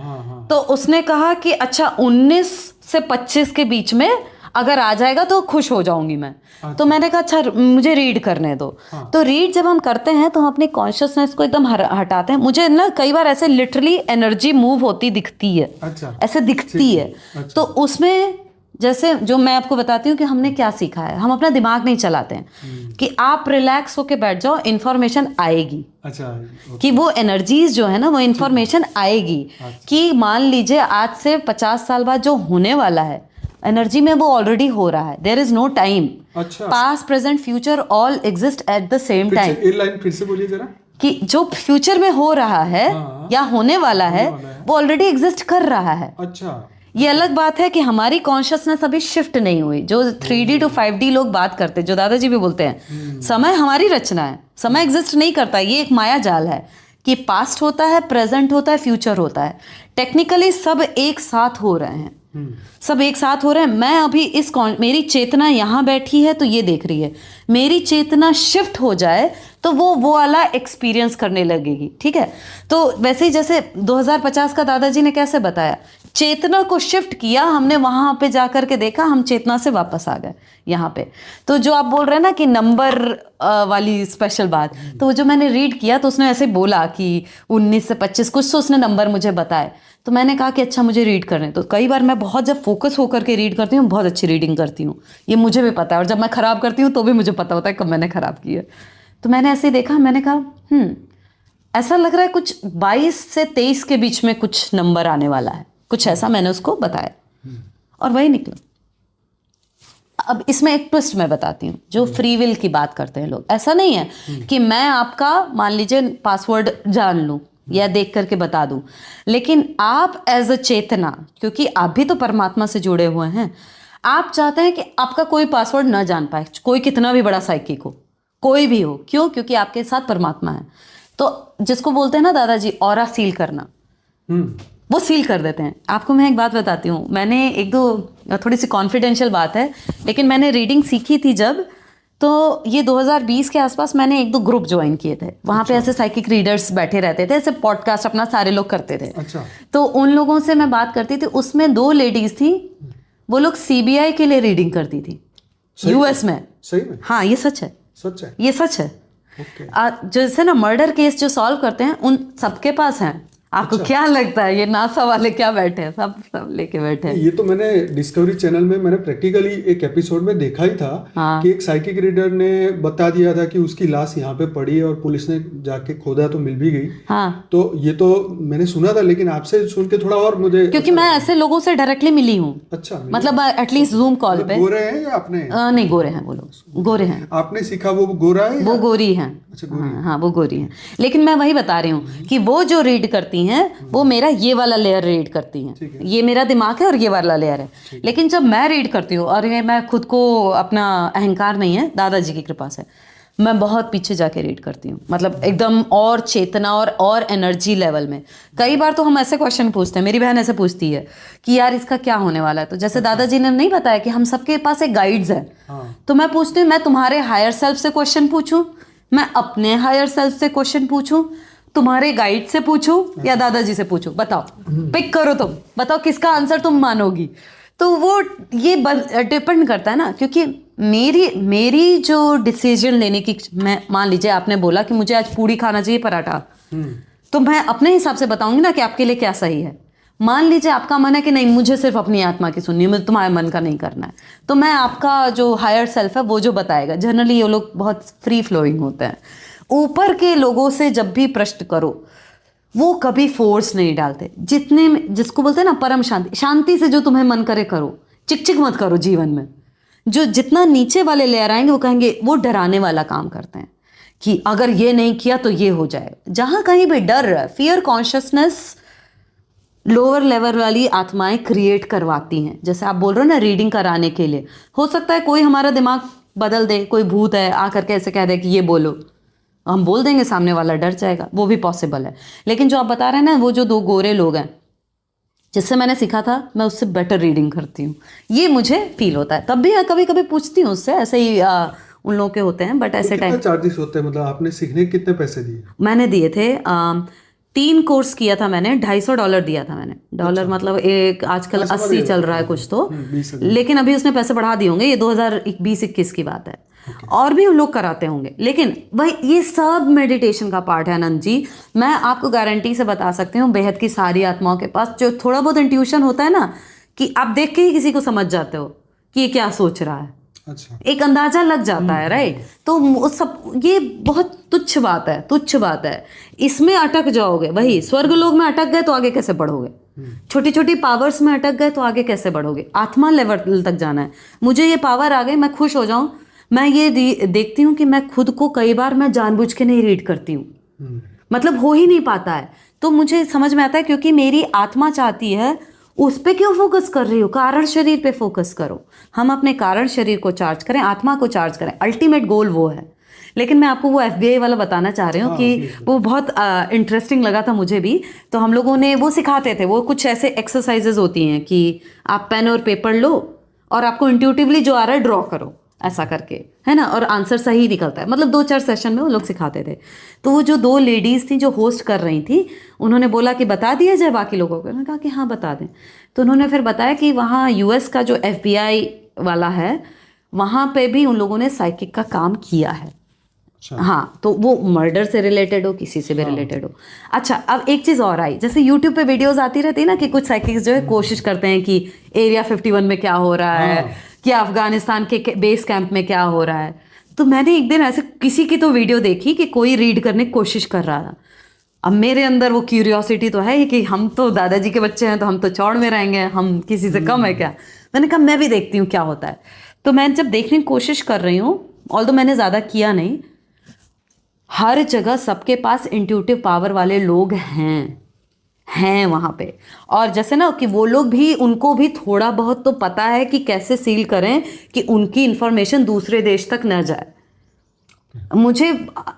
तो उसने कहा कि अच्छा 19 से 25 के बीच में अगर आ जाएगा तो खुश हो जाऊंगी मैं। तो मैंने कहा अच्छा मुझे रीड करने दो। तो रीड जब हम करते हैं तो हम अपनी कॉन्शियसनेस को एकदम हटाते हैं। मुझे ना कई बार ऐसे लिटरली एनर्जी मूव होती दिखती है। ऐसे दिखती है। तो उसमें जैसे जो मैं आपको बताती हूँ कि हमने क्या सीखा है, हम अपना दिमाग नहीं चलाते हैं कि आप रिलैक्स होके बैठ जाओ, इन्फॉर्मेशन आएगी। कि वो एनर्जीज जो है ना, वो इन्फॉर्मेशन आएगी। कि मान लीजिए आज से 50 साल बाद जो होने वाला है एनर्जी में, वो ऑलरेडी हो रहा है। There is no time. Past present future all exist at the same time. ये लाइन फिर से बोलिए जरा। कि जो फ्यूचर में हो रहा है या होने वाला है वो ऑलरेडी एग्जिस्ट कर रहा है। अच्छा, ये अलग बात है कि हमारी कॉन्शियसनेस अभी शिफ्ट नहीं हुई। जो 3D to 5D लोग बात करते हैं, जो दादाजी भी बोलते हैं, समय हमारी रचना है, समय एग्जिस्ट नहीं करता। ये एक माया जाल है कि पास्ट होता है, प्रेजेंट होता है, फ्यूचर होता है। टेक्निकली सब एक साथ हो रहे हैं, सब एक साथ हो रहे हैं। मैं अभी मेरी चेतना यहाँ बैठी है तो ये देख रही है। मेरी चेतना शिफ्ट हो जाए तो वो वाला एक्सपीरियंस करने लगेगी। ठीक है। तो वैसे ही जैसे 2050 का दादाजी ने कैसे बताया, चेतना को शिफ्ट किया हमने, वहां पे जाकर के देखा, हम चेतना से वापस आ गए यहाँ पे। तो जो आप बोल रहे हैं ना कि नंबर वाली स्पेशल बात, तो जो मैंने रीड किया तो उसने ऐसे बोला कि 19 से 25 कुछ तो उसने नंबर मुझे बताए। तो मैंने कहा कि अच्छा मुझे रीड करने। तो कई बार मैं बहुत जब फोकस होकर के रीड करती हूँ, बहुत अच्छी रीडिंग करती हूँ, ये मुझे भी पता है। और जब मैं खराब करती हूँ तो भी मुझे पता होता है कब मैंने खराब की है। तो मैंने ऐसे देखा, मैंने कहा ऐसा लग रहा है कुछ 22 से 23 के बीच में कुछ नंबर आने वाला है, कुछ ऐसा मैंने उसको बताया और वही निकला। अब इसमें एक ट्विस्ट मैं बताती हूँ। जो फ्री विल की बात करते हैं लोग, ऐसा नहीं है कि मैं आपका मान लीजिए पासवर्ड जान लूँ या देख करके बता दूं, लेकिन आप एज अ चेतना, क्योंकि आप भी तो परमात्मा से जुड़े हुए हैं, आप चाहते हैं कि आपका कोई पासवर्ड ना जान पाए, कोई कितना भी बड़ा साइकिक हो, कोई भी हो। क्यों? क्योंकि आपके साथ परमात्मा है। तो जिसको बोलते हैं ना दादाजी ऑरा सील करना, वो सील कर देते हैं। आपको मैं एक बात बताती हूँ, मैंने एक दो थोड़ी सी कॉन्फिडेंशियल बात है, लेकिन मैंने रीडिंग सीखी थी जब, तो ये 2020 के आसपास मैंने एक दो ग्रुप ज्वाइन किए थे। वहाँ पे ऐसे साइकिक रीडर्स बैठे रहते थे, ऐसे पॉडकास्ट अपना सारे लोग करते थे। अच्छा। तो उन लोगों से मैं बात करती थी। उसमें 2 लेडीज थी, वो लोग CBI के लिए रीडिंग करती थी US में। सही में? हाँ ये सच है, सच है, ये सच है। जैसे ना मर्डर केस जो सॉल्व करते हैं उन सबके पास हैं। आपको क्या लगता है ये नासा वाले क्या बैठे हैं? सब लेके बैठे हैं। ये तो मैंने डिस्कवरी चैनल में मैंने प्रैक्टिकली एक एपिसोड में देखा ही था। हाँ। कि एक साइकिक रीडर ने बता दिया था कि उसकी लाश यहाँ पे पड़ी है और पुलिस ने जाके खोदा तो मिल भी गई। हाँ। तो ये तो मैंने सुना था, लेकिन आपसे सुन के थोड़ा और मुझे, क्योंकि मैं ऐसे लोगों से डायरेक्टली मिली हूँ। अच्छा, मतलब एटलीस्ट जूम कॉल पे। गोरे हैं या आपने? नहीं गोरे हैं वो लोग, गोरे हैं। आपने सीखा वो गोरा है? वो गोरी है। हाँ वो गोरी है। लेकिन मैं वही बता रही हूँ कि वो जो रीड करती हैं वो मेरा ये वाला लेयर रीड करती हैं। ये मेरा दिमाग है और ये वाला लेयर है। लेकिन जब मैं रीड करती हूँ, और ये मैं खुद को, अपना अहंकार नहीं है, दादाजी की कृपा से मैं बहुत पीछे जाके रीड करती हूँ। मतलब एकदम और चेतना और एनर्जी लेवल में। कई बार तो हम ऐसे क्वेश्चन पूछते हैं, मेरी बहन ऐसे पूछती है कि यार इसका क्या होने वाला है। तो जैसे दादाजी ने नहीं बताया कि हम सबके पास एक गाइड्स है। तो मैं पूछती हूँ, मैं तुम्हारे हायर सेल्फ से क्वेश्चन पूछूं, मैं अपने हायर सेल्फ से क्वेश्चन पूछूं, तुम्हारे गाइड से पूछूं या दादाजी से पूछूं? बताओ, पिक करो, तुम बताओ किसका आंसर तुम मानोगी। तो वो ये डिपेंड करता है ना, क्योंकि मेरी जो डिसीजन लेने की, मैं मान लीजिए आपने बोला कि मुझे आज पूड़ी खाना चाहिए पराठा, तो मैं अपने हिसाब से बताऊंगी ना कि आपके लिए क्या सही है। मान लीजिए आपका मन है कि नहीं मुझे सिर्फ अपनी आत्मा की सुननी है, मुझे तुम्हारे मन का नहीं करना है, तो मैं आपका जो हायर सेल्फ है वो जो बताएगा। जनरली ये लोग बहुत फ्री फ्लोइंग होते हैं। ऊपर के लोगों से जब भी प्रश्न करो वो कभी फोर्स नहीं डालते। जितने में जिसको बोलते हैं ना परम शांति, शांति से जो तुम्हें मन करे करो, चिक चिक मत करो जीवन में। जो जितना नीचे वाले लेयर आएंगे वो कहेंगे, वो डराने वाला काम करते हैं कि अगर ये नहीं किया तो ये हो जाएगा। जहां कहीं भी डर, फियर कॉन्शियसनेस लोअर लेवल वाली आत्माएं क्रिएट करवाती हैं। जैसे आप बोल रहे हो ना रीडिंग कराने के लिए, हो सकता है कोई हमारा दिमाग बदल दे, कोई भूत है आकर के ऐसे कह दे कि ये बोलो, हम बोल देंगे, सामने वाला डर जाएगा, वो भी पॉसिबल है। लेकिन जो आप बता रहे हैं ना, वो जो 2 गोरे लोग हैं जिससे मैंने सीखा था, मैं उससे बेटर रीडिंग करती हूँ, ये मुझे फील होता है। तब भी कभी कभी पूछती हूँ उससे, ऐसे ही उन लोगों के होते हैं, बट ऐसे टाइम। चार्जेस होते हैं, मतलब आपने सीखने के कितने पैसे दिए? मैंने दिए थे 3 कोर्स किया था मैंने, $250 दिया था मैंने। डॉलर मतलब एक आजकल 80 चल रहा है कुछ तो, लेकिन अभी उसने पैसे बढ़ा दिए होंगे, ये 2020-21 की बात है। और भी लोग कराते होंगे, लेकिन वही ये सब मेडिटेशन का पार्ट है आनंद जी। मैं आपको गारंटी से बता सकती हूँ, बेहद की सारी आत्माओं के पास जो थोड़ा बहुत इंट्यूशन होता है ना, कि आप देख के ही किसी को समझ जाते हो कि ये क्या सोच रहा है। अच्छा। एक अंदाजा लग जाता है, राइट? तो वो सब ये बहुत तुच्छ बात है, तुच्छ बात है। इसमें अटक जाओगे, वही स्वर्ग लोक में अटक गए तो आगे कैसे बढ़ोगे? छोटी छोटी पावर्स में अटक गए तो आगे कैसे बढ़ोगे? आत्मा लेवल तक जाना है। मुझे ये पावर आ गई, मैं खुश हो जाऊं। मैं ये देखती हूँ कि मैं खुद को कई बार मैं जानबूझ के नहीं रीड करती हूँ, मतलब हो ही नहीं पाता है। तो मुझे समझ में आता है, क्योंकि मेरी आत्मा चाहती है। उस पे क्यों फोकस कर रही हो? कारण शरीर पे फोकस करो। हम अपने कारण शरीर को चार्ज करें, आत्मा को चार्ज करें, अल्टीमेट गोल वो है। लेकिन मैं आपको वो FBI वाला बताना चाह रही हूँ कि वो बहुत इंटरेस्टिंग लगा था मुझे भी। तो हम लोगों ने वो सिखाते थे, वो कुछ ऐसे एक्सरसाइजेज होती हैं कि आप पेन और पेपर लो और आपको इंट्यूटिवली जो आ रहा है ड्रॉ करो, ऐसा करके, है ना, और आंसर सही निकलता है। मतलब 2-4 सेशन में वो लोग सिखाते थे। तो वो जो 2 लेडीज़ थी जो होस्ट कर रही थी, उन्होंने बोला कि बता दिया जाए बाकी लोगों को। उन्होंने कहा कि हाँ बता दें। तो उन्होंने फिर बताया कि वहाँ US का जो FBI वाला है, वहाँ पे भी उन लोगों ने साइकिक का काम किया है। अच्छा। हाँ, तो वो मर्डर से रिलेटेड हो, किसी से भी रिलेटेड हो। अच्छा, अब एक चीज़ और आई, जैसे यूट्यूब पे वीडियोस आती रहती है ना कि कुछ साइकिक्स जो है कोशिश करते हैं कि एरिया 51 में क्या हो रहा है, कि अफगानिस्तान के बेस कैंप में क्या हो रहा है। तो मैंने एक दिन ऐसे किसी की तो वीडियो देखी कि कोई रीड करने की कोशिश कर रहा था। अब मेरे अंदर वो क्यूरियोसिटी तो है ही कि हम तो दादाजी के बच्चे हैं, तो हम तो चौड़ में रहेंगे, हम किसी से कम है क्या? मैंने कहा मैं भी देखती हूँ क्या होता है। तो मैं जब देखने की कोशिश कर रही हूँ, ऑल्दो मैंने ज़्यादा किया नहीं, हर जगह सबके पास इंट्यूटिव पावर वाले लोग हैं वहाँ पे। और जैसे ना कि वो लोग भी, उनको भी थोड़ा बहुत तो पता है कि कैसे सील करें कि उनकी इंफॉर्मेशन दूसरे देश तक न जाए। मुझे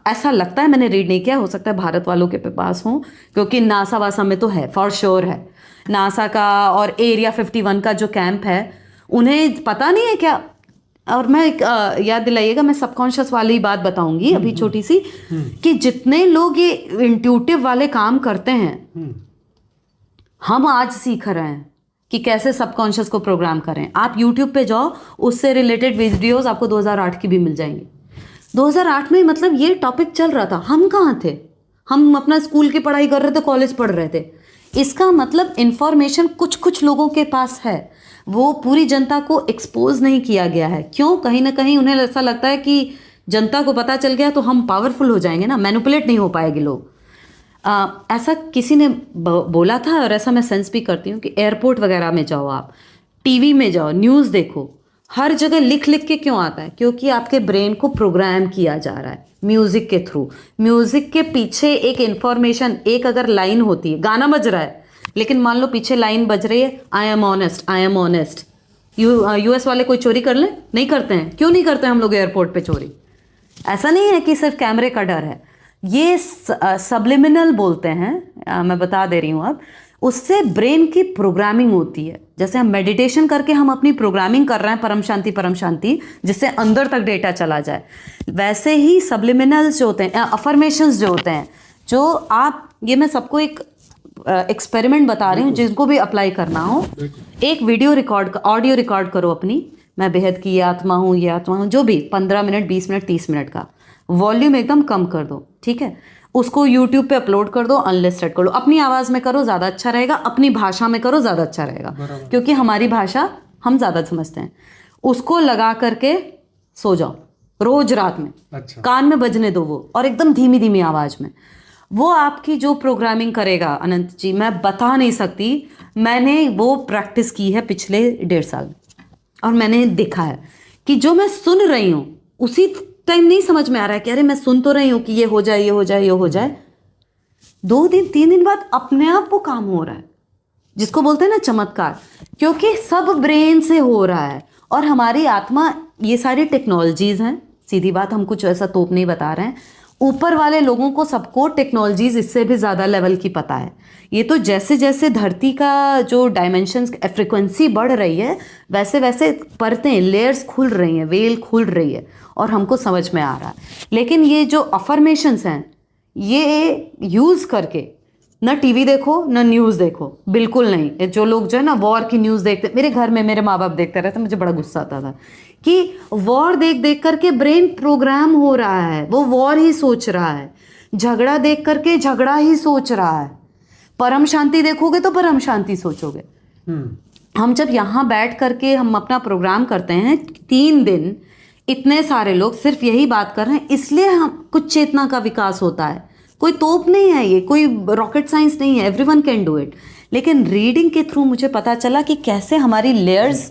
ऐसा लगता है, मैंने रीड नहीं किया, हो सकता है भारत वालों के पास हो, क्योंकि नासा वासा में तो है, फॉर श्योर है। नासा का और एरिया 51 का जो कैंप है, उन्हें पता नहीं है क्या? और मैं एक याद दिलाइएगा, मैं सबकॉन्शियस वाली ही बात बताऊंगी अभी छोटी सी, कि जितने लोग ये इंट्यूटिव वाले काम करते हैं, हम आज सीख रहे हैं कि कैसे सबकॉन्शियस को प्रोग्राम करें। आप यूट्यूब पे जाओ, उससे रिलेटेड वीडियोस आपको 2008 की भी मिल जाएंगी। 2008 में मतलब ये टॉपिक चल रहा था, हम कहाँ थे? हम अपना स्कूल की पढ़ाई कर रहे थे, कॉलेज पढ़ रहे थे। इसका मतलब इंफॉर्मेशन कुछ कुछ लोगों के पास है, वो पूरी जनता को एक्सपोज नहीं किया गया है। क्यों? कहीं ना कहीं उन्हें ऐसा लगता है कि जनता को पता चल गया तो हम पावरफुल हो जाएंगे ना, मैनिपुलेट नहीं हो पाएंगे लोग। ऐसा किसी ने बोला था, और ऐसा मैं सेंस भी करती हूँ कि एयरपोर्ट वगैरह में जाओ, आप टीवी में जाओ, न्यूज़ देखो, हर जगह लिख लिख के क्यों आता है? क्योंकि आपके ब्रेन को प्रोग्राम किया जा रहा है म्यूज़िक के थ्रू। म्यूज़िक के पीछे एक इन्फॉर्मेशन, एक अगर लाइन होती है, गाना बज रहा है लेकिन मान लो पीछे लाइन बज रही है, I am honest, I am honest. US वाले कोई चोरी कर ले? नहीं करते हैं। क्यों नहीं करते हम लोग एयरपोर्ट पे चोरी? ऐसा नहीं है कि सिर्फ कैमरे का डर है, ये सबलिमिनल बोलते हैं, मैं बता दे रही हूँ अब। उससे ब्रेन की प्रोग्रामिंग होती है। जैसे हम मेडिटेशन करके हम अपनी प्रोग्रामिंग कर रहे हैं, परम शांति, जिससे अंदर तक डेटा चला जाए, वैसे ही सबलिमिनल्स जो होते हैं, अफर्मेशंस जो होते हैं, जो आप, ये मैं सबको एक एक्सपेरिमेंट बता रही हूँ जिनको भी अप्लाई करना हो। एक वीडियो रिकॉर्ड, ऑडियो रिकॉर्ड करो अपनी, मैं बेहद की ये आत्मा हूँ, जो भी 15 मिनट, 20 मिनट, 30 मिनट का, वॉल्यूम एकदम कम कर दो, ठीक है? उसको यूट्यूब पे अपलोड कर दो, अनलिस्टेड कर लो, अपनी आवाज़ में करो ज़्यादा अच्छा रहेगा, अपनी भाषा में करो ज़्यादा अच्छा रहेगा, क्योंकि हमारी भाषा हम ज़्यादा समझते हैं। उसको लगा करके सो जाओ रोज रात में, अच्छा। कान में बजने दो वो, और एकदम धीमी धीमी आवाज़ में। वो आपकी जो प्रोग्रामिंग करेगा अनंत जी, मैं बता नहीं सकती। मैंने वो प्रैक्टिस की है पिछले 1.5 साल, और मैंने देखा है कि जो मैं सुन रही हूँ उसी टाइम नहीं समझ में आ रहा है कि अरे मैं सुन तो रही हूँ कि ये हो जाए, ये हो जाए, ये हो जाए, 2 दिन 3 दिन बाद अपने आप वो काम हो रहा है, जिसको बोलते हैं ना चमत्कार, क्योंकि सब ब्रेन से हो रहा है। और हमारी आत्मा, ये सारी टेक्नोलॉजीज हैं, सीधी बात, हम कुछ ऐसा तोप नहीं बता रहे हैं। ऊपर वाले लोगों को सबको टेक्नोलॉजीज इससे भी ज़्यादा लेवल की पता है। ये तो जैसे जैसे धरती का जो डायमेंशंस फ्रिक्वेंसी बढ़ रही है, वैसे वैसे परतें, लेयर्स खुल रही हैं, वेल खुल रही है, और हमको समझ में आ रहा है। लेकिन ये जो अफर्मेशंस हैं, ये यूज़ करके ना टीवी देखो ना न्यूज़ देखो, बिल्कुल नहीं। जो लोग जो है ना वॉर की न्यूज़ देखते, मेरे घर में मेरे माँ बाप देखते रहते, मुझे बड़ा गुस्सा आता था कि वॉर देख देख करके ब्रेन प्रोग्राम हो रहा है, वो वॉर ही सोच रहा है। झगड़ा देख करके झगड़ा ही सोच रहा है। परम शांति देखोगे तो परम शांति सोचोगे। हम जब यहाँ बैठ करके हम अपना प्रोग्राम करते हैं 3 दिन, इतने सारे लोग सिर्फ यही बात कर रहे हैं, इसलिए हम कुछ चेतना का विकास होता है। कोई तोप नहीं है, ये कोई रॉकेट साइंस नहीं है, एवरीवन कैन डू इट। लेकिन रीडिंग के थ्रू मुझे पता चला कि कैसे हमारी लेयर्स,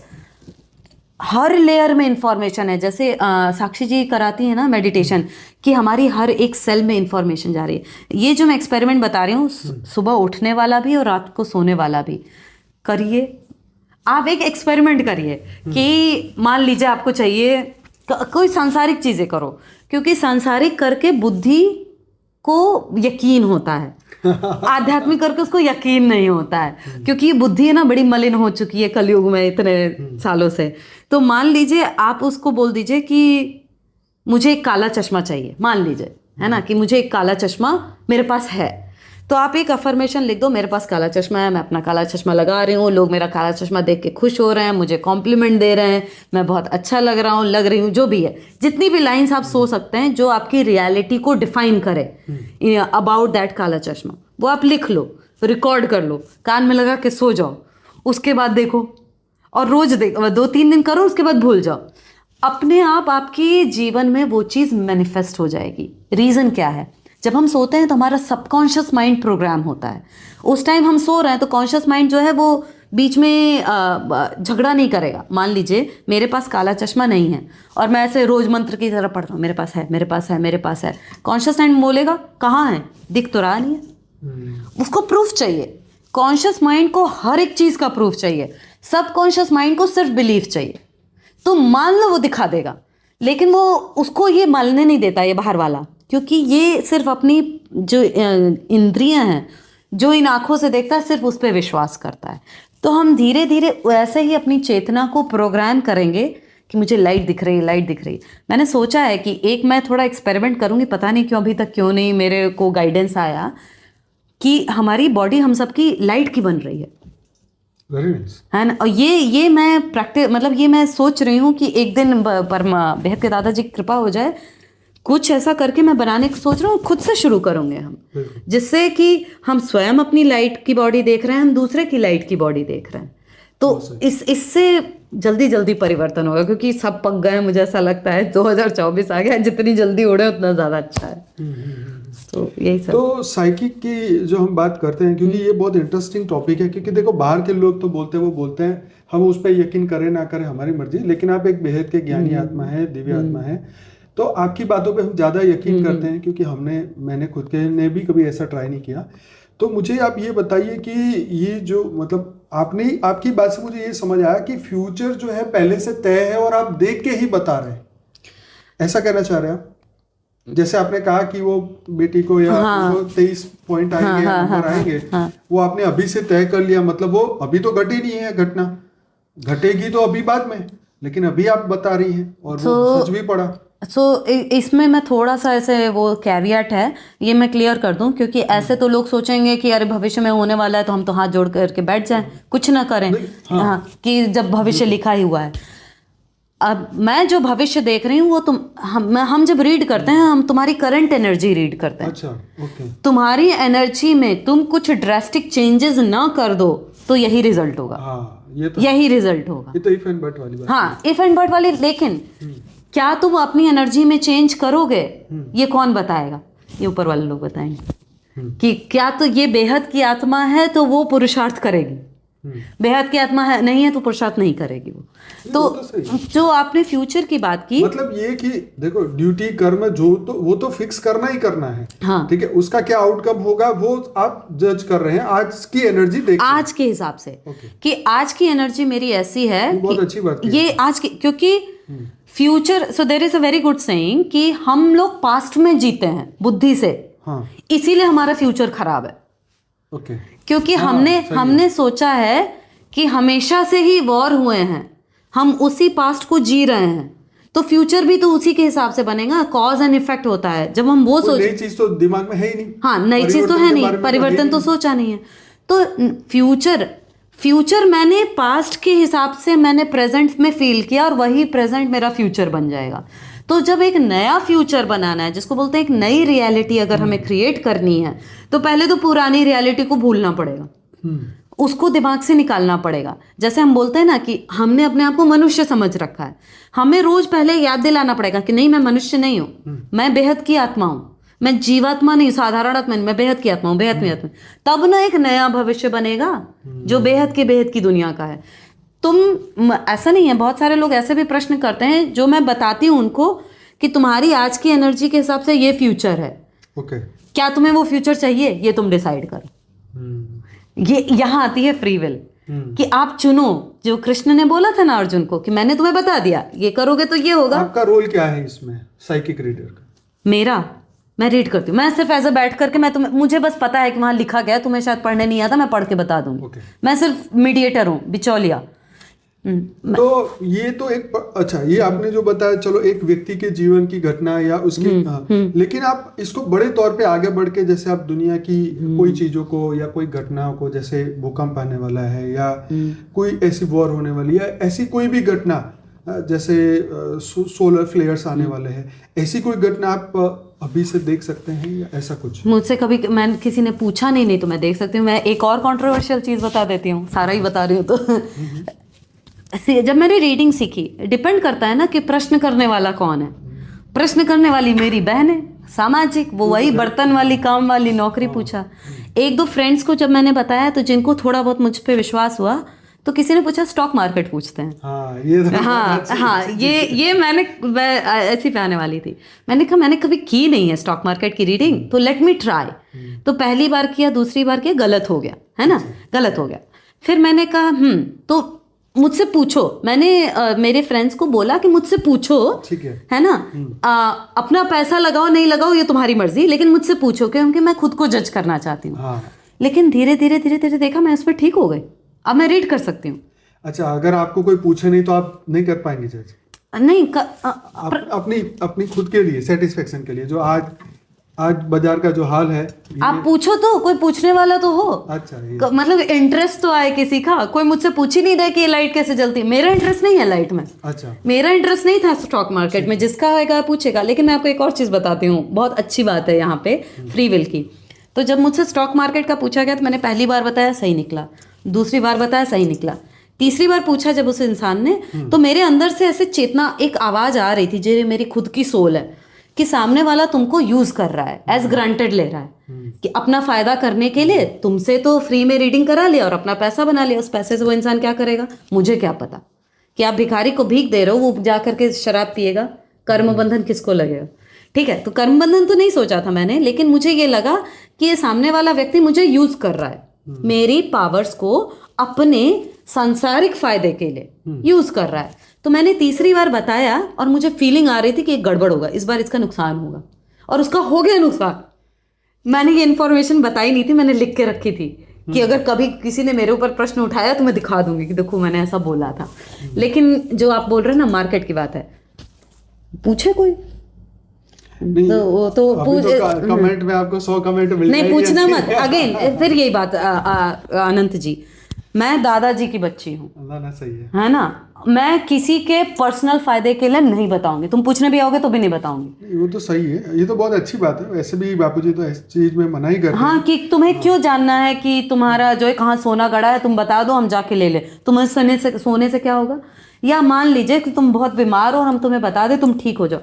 हर लेयर में इंफॉर्मेशन है। जैसे साक्षी जी कराती है ना मेडिटेशन, कि हमारी हर एक सेल में इंफॉर्मेशन जा रही है। ये जो मैं एक्सपेरिमेंट बता रही हूँ, सुबह उठने वाला भी और रात को सोने वाला भी करिए। आप एक एक्सपेरिमेंट करिए कि मान लीजिए आपको चाहिए कोई सांसारिक चीज़ें करो, क्योंकि सांसारिक करके बुद्धि को यकीन होता है, आध्यात्मिक करके उसको यकीन नहीं होता है, क्योंकि बुद्धि है ना बड़ी मलिन हो चुकी है कलयुग में इतने सालों से। तो मान लीजिए आप उसको बोल दीजिए कि मुझे एक काला चश्मा चाहिए, मान लीजिए, है ना, कि मुझे एक काला चश्मा मेरे पास है। तो आप एक अफर्मेशन लिख दो, मेरे पास काला चश्मा है, मैं अपना काला चश्मा लगा रही हूँ, लोग मेरा काला चश्मा देख के खुश हो रहे हैं, मुझे कॉम्प्लीमेंट दे रहे हैं, मैं बहुत अच्छा लग रहा हूँ, लग रही हूँ, जो भी है। जितनी भी लाइंस आप सो सकते हैं जो आपकी रियलिटी को डिफाइन करे अबाउट दैट काला चश्मा, वो आप लिख लो, रिकॉर्ड कर लो, कान में लगा के सो जाओ। उसके बाद देखो, और रोज देखो, 2-3 दिन करो, उसके बाद भूल जाओ। अपने आप आपकी जीवन में वो चीज़ मैनिफेस्ट हो जाएगी। रीज़न क्या है? जब हम सोते हैं तो हमारा सबकॉन्शियस माइंड प्रोग्राम होता है। उस टाइम हम सो रहे हैं तो कॉन्शियस माइंड जो है वो बीच में झगड़ा नहीं करेगा। मान लीजिए मेरे पास काला चश्मा नहीं है और मैं ऐसे रोज मंत्र की तरह पढ़ता हूँ, मेरे पास है, मेरे पास है, मेरे पास है। कॉन्शियस माइंड बोलेगा कहाँ है, दिख तो रहा नहीं है। उसको प्रूफ चाहिए। कॉन्शियस माइंड को हर एक चीज़ का प्रूफ चाहिए, सबकॉन्शियस माइंड को सिर्फ बिलीफ चाहिए। तो मान लो वो दिखा देगा, लेकिन वो उसको ये मानने नहीं देता, ये बाहर वाला, क्योंकि ये सिर्फ अपनी जो इंद्रियां हैं, जो इन आँखों से देखता है, सिर्फ उस पर विश्वास करता है। तो हम धीरे धीरे वैसे ही अपनी चेतना को प्रोग्राम करेंगे कि मुझे लाइट दिख रही है, लाइट दिख रही है। मैंने सोचा है कि एक मैं थोड़ा एक्सपेरिमेंट करूँगी, पता नहीं क्यों अभी तक क्यों नहीं मेरे को गाइडेंस आया, कि हमारी बॉडी हम सबकी लाइट की बन रही है। वेरी नाइस, है ना। और ये मैं प्रैक्टिस, मतलब ये मैं सोच रही हूँ कि एक दिन परमा बेहद के दादाजी की कृपा हो जाए, कुछ ऐसा करके मैं बनाने की सोच रहा हूँ। खुद से शुरू करेंगे हम, जिससे कि हम स्वयं अपनी लाइट की बॉडी देख रहे हैं, हम दूसरे की लाइट की बॉडी देख रहे हैं। तो इससे जल्दी जल्दी परिवर्तन होगा, क्योंकि सब पक गए हैं, मुझे ऐसा लगता है 2024 आ गया, जितनी जल्दी उड़े उतना ज़्यादा अच्छा है। तो यही सब। तो साइकिक की जो हम बात करते हैं, क्योंकि ये बहुत इंटरेस्टिंग टॉपिक है, क्योंकि देखो बाहर के लोग तो बोलते हैं हम उस पर यकीन करें ना करें हमारी मर्जी, लेकिन आप एक बेहद के ज्ञानी आत्मा है, दिव्य आत्मा है, तो आपकी बातों पे हम ज़्यादा यकीन करते हैं, क्योंकि मैंने खुद के ने भी कभी ऐसा ट्राई नहीं किया। तो मुझे आप ये बताइए कि ये जो मतलब आपकी बात से मुझे ये समझ आया कि फ्यूचर जो है पहले से तय है और आप देख के ही बता रहे हैं, ऐसा कहना चाह रहे हैं आप? जैसे आपने कहा कि वो बेटी को या वो 23 पॉइंट आएंगे, नंबर आएंगे, वो आपने अभी से तय कर लिया, मतलब वो अभी तो घटी नहीं है, घटना घटेगी तो अभी बाद में, लेकिन अभी आप बता रही हैं और वो सच भी पड़ा। इसमें मैं थोड़ा सा ऐसे वो कैवियट है, ये मैं क्लियर कर दूं, क्योंकि ऐसे तो लोग सोचेंगे कि अरे भविष्य में होने वाला है तो हम तो हाथ जोड़ करके बैठ जाएं, कुछ ना करें। हाँ, कि जब भविष्य लिखा ही हुआ है। अब मैं जो भविष्य देख रही हूँ वो हम जब रीड करते हैं हम तुम्हारी करंट एनर्जी रीड करते हैं। अच्छा, ओके। तुम्हारी एनर्जी में तुम कुछ ड्रास्टिक चेंजेस ना कर दो तो यही रिजल्ट होगा। हाँ, यही रिजल्ट होगा। ये तो इफ एंड बट वाली बात। हाँ, इफ एंड बट वाली। लेकिन क्या तुम अपनी एनर्जी में चेंज करोगे ये कौन बताएगा? ये ऊपर वाले लोग बताएंगे कि क्या तो ये बेहद की आत्मा है तो वो पुरुषार्थ करेगी, बेहद की आत्मा है नहीं है तो पुरुषार्थ नहीं करेगी वो। तो जो आपने फ्यूचर की बात की, मतलब ये कि देखो ड्यूटी कर्म जो तो वो तो फिक्स करना ही करना है। हाँ, ठीक है, उसका क्या आउटकम होगा वो आप जज कर रहे हैं आज की एनर्जी देख, आज के हिसाब से कि आज की एनर्जी मेरी ऐसी है। बहुत अच्छी बात की। ये आज की, क्योंकि future, so there is a very good saying कि हम लोग पास्ट में जीते हैं बुद्धि से। हाँ, इसीलिए हमारा फ्यूचर खराब है। ओके। क्योंकि हमने सोचा है कि हमेशा से ही वॉर हुए हैं, हम उसी पास्ट को जी रहे हैं, तो फ्यूचर भी तो उसी के हिसाब से बनेगा। कॉज एंड इफेक्ट होता है जब हम वो सोच, नई चीज तो दिमाग में है ही नहीं। हाँ, नई चीज तो है नहीं, परिवर्तन तो सोचा नहीं है। तो फ्यूचर मैंने पास्ट के हिसाब से मैंने प्रेजेंट में फील किया और वही प्रेजेंट मेरा फ्यूचर बन जाएगा। तो जब एक नया फ्यूचर बनाना है, जिसको बोलते हैं एक नई रियलिटी अगर हमें क्रिएट करनी है, तो पहले तो पुरानी रियलिटी को भूलना पड़ेगा, उसको दिमाग से निकालना पड़ेगा। जैसे हम बोलते हैं ना कि हमने अपने आप को मनुष्य समझ रखा है, हमें रोज पहले याद दिलाना पड़ेगा कि नहीं, मैं मनुष्य नहीं हूँ, मैं बेहद की आत्मा हूँ, मैं जीवात्मा नहीं, साधारण आत्मा नहीं, मैं बेहद की आत्मा हूँ, बेहद की आत्मा। तब ना एक नया भविष्य बनेगा जो बेहद की दुनिया का है। तुम ऐसा नहीं है, बहुत सारे लोग ऐसे भी प्रश्न करते हैं जो मैं बताती हूँ उनको कि तुम्हारी आज की एनर्जी के हिसाब से ये फ्यूचर है, ओके, क्या तुम्हें वो फ्यूचर चाहिए, ये तुम डिसाइड करो। ये यहाँ आती है फ्री विल कि आप चुनो। जो कृष्ण ने बोला था ना अर्जुन को कि मैंने तुम्हें बता दिया, ये करोगे तो ये होगा। आपका रोल क्या है इसमें साइकिक रीडर का? मेरा, मैं रीड करती हूँ, मैं सिर्फ ऐसे बैठ करके मुझे बस पता है कि वहां लिखा गया, तुम्हें शायद पढ़ने नहीं आता, मैं पढ़ के बता दूंगी। मैं सिर्फ मीडिएटर हूँ, बिचौलिया। तो ये तो एक अच्छा, ये आपने जो बताया, चलो एक व्यक्ति के जीवन की घटना या उसकी, लेकिन आप इसको बड़े तौर पे आगे बढ़ के, जैसे आप दुनिया की कोई चीजों को या कोई घटनाओं को, जैसे भूकंप आने वाला है या कोई ऐसी वॉर होने वाली है, ऐसी कोई भी घटना, जैसे सोलर फ्लेयर्स आने वाले हैं, ऐसी कोई घटना आप अभी से देख सकते हैं या ऐसा कुछ? मुझसे कभी किसी ने पूछा नहीं तो मैं देख सकती हूँ। मैं एक और कंट्रोवर्शियल चीज बता देती हूँ, सारा ही बता रही हूँ तो जब मैंने रीडिंग सीखी, डिपेंड करता है ना कि प्रश्न करने वाला कौन है। प्रश्न करने वाली मेरी बहन है, सामाजिक, वो वही बर्तन वाली, काम वाली, नौकरी पूछा। एक दो फ्रेंड्स को जब मैंने बताया तो जिनको थोड़ा बहुत मुझ पे विश्वास हुआ, तो किसी ने पूछा स्टॉक मार्केट पूछते हैं। ये मैंने ऐसी पे आने वाली थी। मैंने कहा मैंने कभी की नहीं है स्टॉक मार्केट की रीडिंग, तो लेट मी ट्राई। तो पहली बार किया, दूसरी बार किया, गलत हो गया, है ना, गलत हो गया। फिर मैंने कहा तो मुझसे पूछो। मैंने मेरे फ्रेंड्स को बोला कि मुझसे पूछो, ठीक है ना, अपना पैसा लगाओ नहीं लगाओ ये तुम्हारी मर्जी, लेकिन मुझसे पूछो, क्योंकि मैं खुद को जज करना चाहती हूँ। लेकिन धीरे धीरे देखा मैं उस पर ठीक हो गई, अब मैं रीड कर सकती हूँ। अच्छा, अगर आपको कोई पूछे नहीं तो आप नहीं कर पाएंगे जज? नहीं, अपनी खुद के लिए सेटिस्फेक्शन के लिए, जो आज बाजार का जो हाल है, आप पूछो तो कोई पूछने वाला तो हो। अच्छा, मतलब इंटरेस्ट तो आए किसी का। कोई मुझसे पूछ ही नहीं रहा कि ये लाइट कैसे जलती है, मेरा इंटरेस्ट नहीं है लाइट में। अच्छा, मेरा इंटरेस्ट नहीं था स्टॉक मार्केट में, जिसका आएगा पूछेगा। लेकिन मैं आपको एक और चीज बताती हूँ, बहुत अच्छी बात है यहाँ पे फ्री विल की। तो जब मुझसे स्टॉक मार्केट का पूछा गया तो मैंने पहली बार बताया, सही निकला, दूसरी बार बताया, सही निकला, तीसरी बार पूछा जब उस इंसान ने, तो मेरे अंदर से ऐसे चेतना, एक आवाज आ रही थी जो मेरी खुद की सोल है, कि सामने वाला तुमको यूज कर रहा है, एज ग्रांटेड ले रहा है, कि अपना फायदा करने के लिए तुमसे तो फ्री में रीडिंग करा लिया और अपना पैसा बना लिया। उस पैसे से वो इंसान क्या करेगा मुझे क्या पता, कि आप भिखारी को भीख दे रहे हो, वो जा करके शराब पिएगा, कर्म बंधन किसको लगेगा। ठीक है, तो कर्म बंधन तो नहीं सोचा था मैंने, लेकिन मुझे ये लगा कि ये सामने वाला व्यक्ति मुझे यूज कर रहा है, मेरी पावर्स को अपने सांसारिक फायदे के लिए यूज कर रहा है। तो मैंने तीसरी बार बताया और मुझे फीलिंग आ रही थी कि एक गड़बड़ होगा, इस बार इसका नुकसान होगा, और उसका हो गया नुकसान। मैंने ये इन्फॉर्मेशन बताई नहीं थी, मैंने लिख के रखी थी कि अगर कभी किसी ने मेरे ऊपर प्रश्न उठाया तो मैं दिखा दूंगी कि देखो मैंने ऐसा बोला था। लेकिन जो आप बोल रहे हैं ना, मार्केट की बात है, पूछे कोई तो कमेंट में आपको 100 कमेंट मिल नहीं, पूछना मत। अगेन फिर यही बात, अनंत जी, मैं दादाजी की बच्ची हूँ, अल्लाह ना सही है ना। मैं किसी के पर्सनल फायदे के लिए नहीं बताऊंगी, तुम पूछने भी आओगे तो भी नहीं बताऊंगी। वो तो सही है, ये तो बहुत अच्छी बात है। वैसे भी बापूजी तो इस चीज में मना ही करते हाँ, हैं। कि तुम्हें क्यों जानना है कि तुम्हारा जो है कहाँ सोना गड़ा है, तुम बता दो हम जाके ले ले। तुम्हें सोने से क्या होगा। या मान लीजिए कि तुम बहुत बीमार हो और हम तुम्हें बता दें तुम ठीक हो जाओ,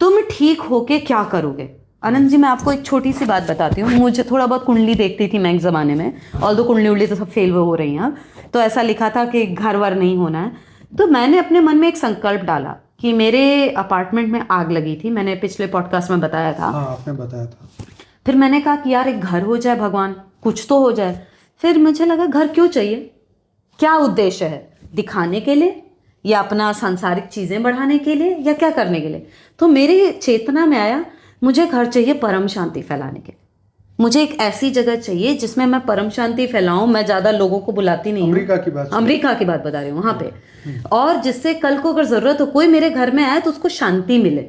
तुम ठीक होके क्या करोगे। आनंद जी, मैं आपको एक छोटी सी बात बताती हूँ। मुझे थोड़ा बहुत कुंडली देखती थी मैं एक ज़माने में, और दो कुंडली उंडली तो सब फेल हो रही हैं अब। तो ऐसा लिखा था कि घर वर नहीं होना है। तो मैंने अपने मन में एक संकल्प डाला कि मेरे अपार्टमेंट में आग लगी थी, मैंने पिछले पॉडकास्ट में बताया था। हाँ, आपने बताया था। फिर मैंने कहा कि यार एक घर हो जाए, भगवान कुछ तो हो जाए। फिर मुझे लगा घर क्यों चाहिए, क्या उद्देश्य है, दिखाने के लिए या अपना सांसारिक चीज़ें बढ़ाने के लिए या क्या करने के लिए। तो मेरी चेतना में आया मुझे घर चाहिए परम शांति फैलाने के लिए। मुझे एक ऐसी जगह चाहिए जिसमें मैं परम शांति फैलाऊं। मैं ज़्यादा लोगों को बुलाती नहीं हूँ, अमेरिका की बात बता रही हूँ वहाँ पे। और जिससे कल को अगर ज़रूरत हो, कोई मेरे घर में आए तो उसको शांति मिले।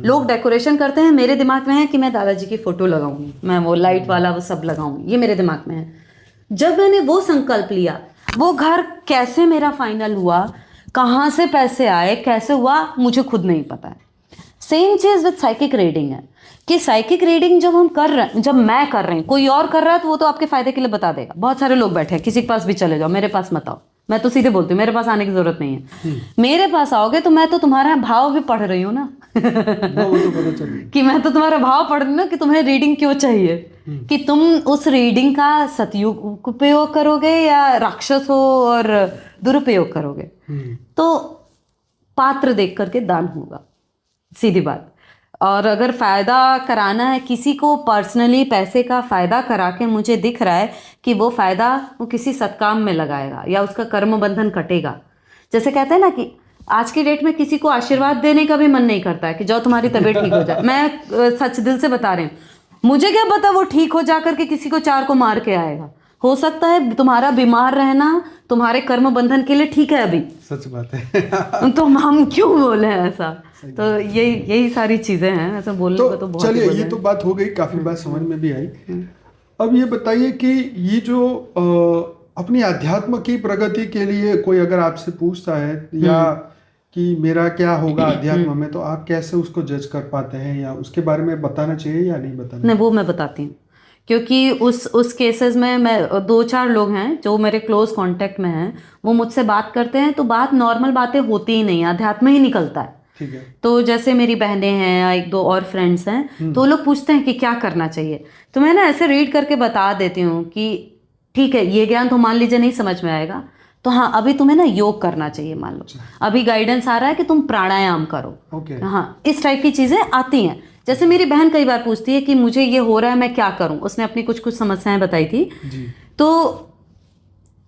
लोग डेकोरेशन करते हैं, मेरे दिमाग में है कि मैं दादाजी की फोटो लगाऊंगी, मैं वो लाइट वाला वो सब लगाऊंगी, ये मेरे दिमाग में है। जब मैंने वो संकल्प लिया, वो घर कैसे मेरा फाइनल हुआ, कहाँ से पैसे आए, कैसे हुआ, मुझे खुद नहीं पता है। Same cheese with psychic reading है कि साइकिक रीडिंग जब हम कर रहे हैं, जब मैं कर रही हूँ, कोई और कर रहा है तो वो तो आपके फायदे के लिए बता देगा। बहुत सारे लोग बैठे हैं, किसी के पास भी चले जाओ, मेरे पास मत आओ। मैं तो सीधे बोलती हूँ मेरे पास आने की जरूरत नहीं है। मेरे पास आओगे तो मैं तो तुम्हारा भाव भी पढ़ रही हूँ ना वो तो पता चली कि मैं तो तुम्हारा भाव पढ़ रही हूँ ना कि तुम्हें रीडिंग क्यों चाहिए, कि तुम उस रीडिंग का सदुपयोग करोगे या राक्षस हो और दुरुपयोग करोगे। तो पात्र देख करके दान होगा, सीधी बात। और अगर फ़ायदा कराना है किसी को पर्सनली, पैसे का फ़ायदा करा के मुझे दिख रहा है कि वो फ़ायदा वो किसी सत्काम में लगाएगा या उसका कर्म बंधन कटेगा। जैसे कहते हैं ना कि आज की डेट में किसी को आशीर्वाद देने का भी मन नहीं करता है कि जाओ तुम्हारी तबीयत ठीक हो जाए। मैं सच दिल से बता रही हूँ, मुझे क्या पता वो ठीक हो जा करके किसी को चार को मार के आएगा। हो सकता है तुम्हारा बीमार रहना तुम्हारे कर्म बंधन के लिए ठीक है अभी। सच बात है। तो हम क्यों बोले ऐसा। तो यही सारी चीजें हैं, ऐसा बोलने को तो बहुत। चलिए, ये तो बात हो गई, काफी बात समझ में भी आई। अब ये बताइए कि ये जो अपनी अध्यात्म की प्रगति के लिए कोई अगर आपसे पूछता है या कि मेरा क्या होगा अध्यात्म में, तो आप कैसे उसको जज कर पाते हैं, या उसके बारे में बताना चाहिए या नहीं बताना? नहीं, वो मैं बताती हूँ, क्योंकि उस केसेस में मैं 2-4 लोग हैं जो मेरे क्लोज कांटेक्ट में हैं, वो मुझसे बात करते हैं तो बात नॉर्मल बातें होती ही नहीं, अध्यात्म ही निकलता है। ठीक है। तो जैसे मेरी बहनें हैं या 1-2 और फ्रेंड्स हैं, तो वो लोग पूछते हैं कि क्या करना चाहिए, तो मैं ना ऐसे रीड करके बता देती हूँ कि ठीक है, ये ज्ञान तो मान लीजिए नहीं समझ में आएगा, तो हाँ अभी तुम्हें ना योग करना चाहिए। मान लो अभी गाइडेंस आ रहा है कि तुम प्राणायाम करो। हाँ, इस टाइप की चीज़ें आती हैं। जैसे मेरी बहन कई बार पूछती है कि मुझे ये हो रहा है, मैं क्या करूं। उसने अपनी कुछ समस्याएं बताई थी जी। तो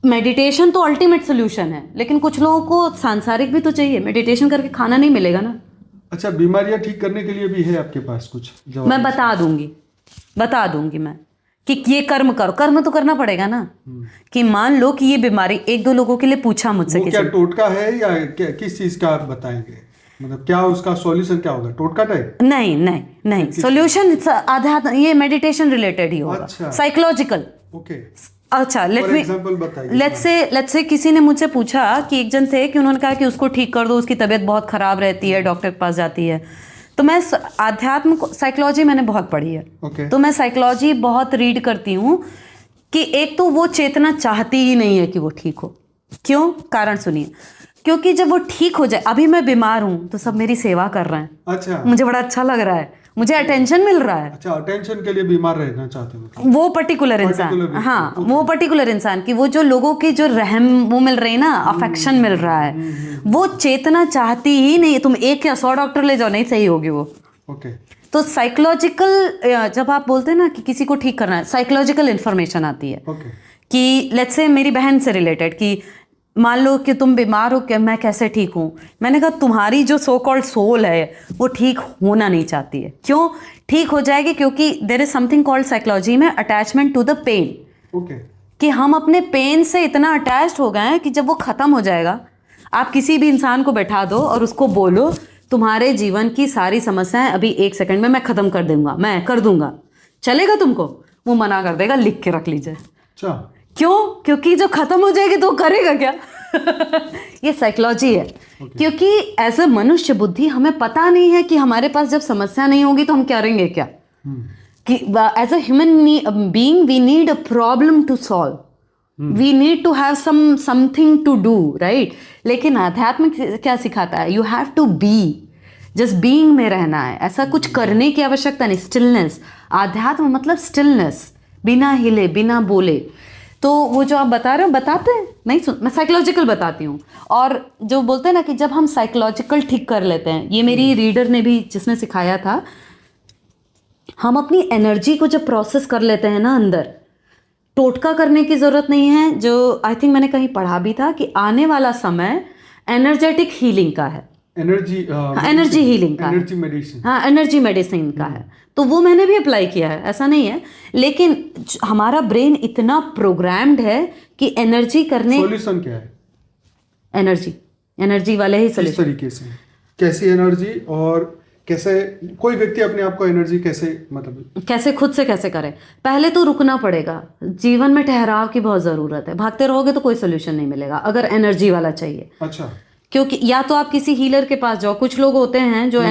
मेडिटेशन तो अल्टीमेट सोल्यूशन है, लेकिन कुछ लोगों को सांसारिक भी तो चाहिए। मेडिटेशन करके खाना नहीं मिलेगा ना। अच्छा, बीमारियां ठीक करने के लिए भी है आपके पास कुछ जवाब? मैं बता दूंगी मैं कि ये कर्म करो। कर्म तो करना पड़ेगा ना। कि मान लो कि ये बीमारी 1-2 लोगों के लिए पूछा मुझसे, क्या टोटका है या किस चीज का आप बताएंगे, मतलब क्या उसका सॉल्यूशन क्या होगा, टोटका टाइप? नहीं सॉल्यूशन आध्यात्म, ये मेडिटेशन रिलेटेड ही होगा। अच्छा, साइकोलॉजिकल। ओके। अच्छा, लेट्स से किसी ने मुझसे पूछा कि एक जन थे कि उन्होंने कहा कि उसको ठीक कर दो, उसकी तबीयत बहुत खराब रहती है, डॉक्टर के पास जाती है। तो मैं आध्यात्म साइकोलॉजी मैंने बहुत पढ़ी है। तो मैं साइकोलॉजी बहुत रीड करती हूँ कि एक तो वो चेतना चाहती ही नहीं है कि वो ठीक हो। क्यों? कारण सुनिए। क्योंकि जब वो ठीक हो जाए, अभी मैं बीमार हूँ तो सब मेरी सेवा कर रहे हैं। अच्छा, मुझे बड़ा अच्छा लग रहा है, मुझे अटेंशन मिल रहा है। अच्छा, अटेंशन के लिए बीमार रहना चाहते हो वो पर्टिकुलर इंसान। हाँ, वो पर्टिकुलर इंसान की वो जो लोगों की जो रहम वो मिल रही ना, अफेक्शन मिल रहा है, वो चेतना चाहती ही नहीं। तुम 1 या 100 डॉक्टर ले जाओ, नहीं सही होगी वो। ओके। तो साइकोलॉजिकल, जब आप बोलते हैं ना कि किसी को ठीक करना है, साइकोलॉजिकल इंफॉर्मेशन आती है कि लेट्स से मेरी बहन से रिलेटेड कि मान लो कि तुम बीमार हो, कि मैं कैसे ठीक हूँ। मैंने कहा तुम्हारी जो सो कॉल्ड सोल है वो ठीक होना नहीं चाहती है। क्यों? ठीक हो जाएगी क्योंकि there is something called psychology में attachment to the pain. Okay. कि हम अपने पेन से इतना अटैच्ड हो गए हैं कि जब वो ख़त्म हो जाएगा, आप किसी भी इंसान को बैठा दो और उसको बोलो तुम्हारे जीवन की सारी समस्याएं अभी 1 सेकंड में मैं ख़त्म कर दूंगा, मैं कर दूंगा, चलेगा तुमको? वो मना कर देगा, लिख के रख लीजिए। अच्छा, क्यों? क्योंकि जो खत्म हो जाएगी तो वो करेगा क्या? ये साइकोलॉजी है। क्योंकि एज अ मनुष्य बुद्धि हमें पता नहीं है कि हमारे पास जब समस्या नहीं होगी तो हम करेंगे क्या। कि as a human being we need a problem to solve, we need to have something to do, right. लेकिन अध्यात्म क्या सिखाता है? You have to be, just being में रहना है, ऐसा कुछ करने की आवश्यकता नहीं। स्टिलनेस, आध्यात्म मतलब स्टिलनेस, बिना हिले बिना बोले। तो वो जो आप बता रहे हो, बताते हैं नहीं सुन, मैं साइकोलॉजिकल बताती हूँ। और जो बोलते हैं ना कि जब हम साइकोलॉजिकल ठीक कर लेते हैं, ये मेरी रीडर ने भी जिसने सिखाया था, हम अपनी एनर्जी को जब प्रोसेस कर लेते हैं ना अंदर, टोटका करने की ज़रूरत नहीं है। जो आई थिंक मैंने कहीं पढ़ा भी था कि आने वाला समय एनर्जेटिक हीलिंग का है, एनर्जी हीलिंग का, एनर्जी मेडिसिन, हाँ एनर्जी मेडिसिन का है। तो वो मैंने भी अप्लाई किया है, ऐसा नहीं है। लेकिन हमारा ब्रेन इतना प्रोग्राम्ड है कि एनर्जी करने, सॉल्यूशन क्या है? एनर्जी वाले ही किस सॉल्यूशन। तरीके से, कैसी एनर्जी, और कैसे कोई व्यक्ति अपने आप को एनर्जी कैसे, मतलब कैसे खुद से कैसे करें? पहले तो रुकना पड़ेगा। जीवन में ठहराव की बहुत ज़रूरत है। भागते रहोगे तो कोई सोल्यूशन नहीं मिलेगा अगर एनर्जी वाला चाहिए। अच्छा। क्योंकि या तो आप किसी हीलर के पास जाओ। कुछ लोग होते हैं जो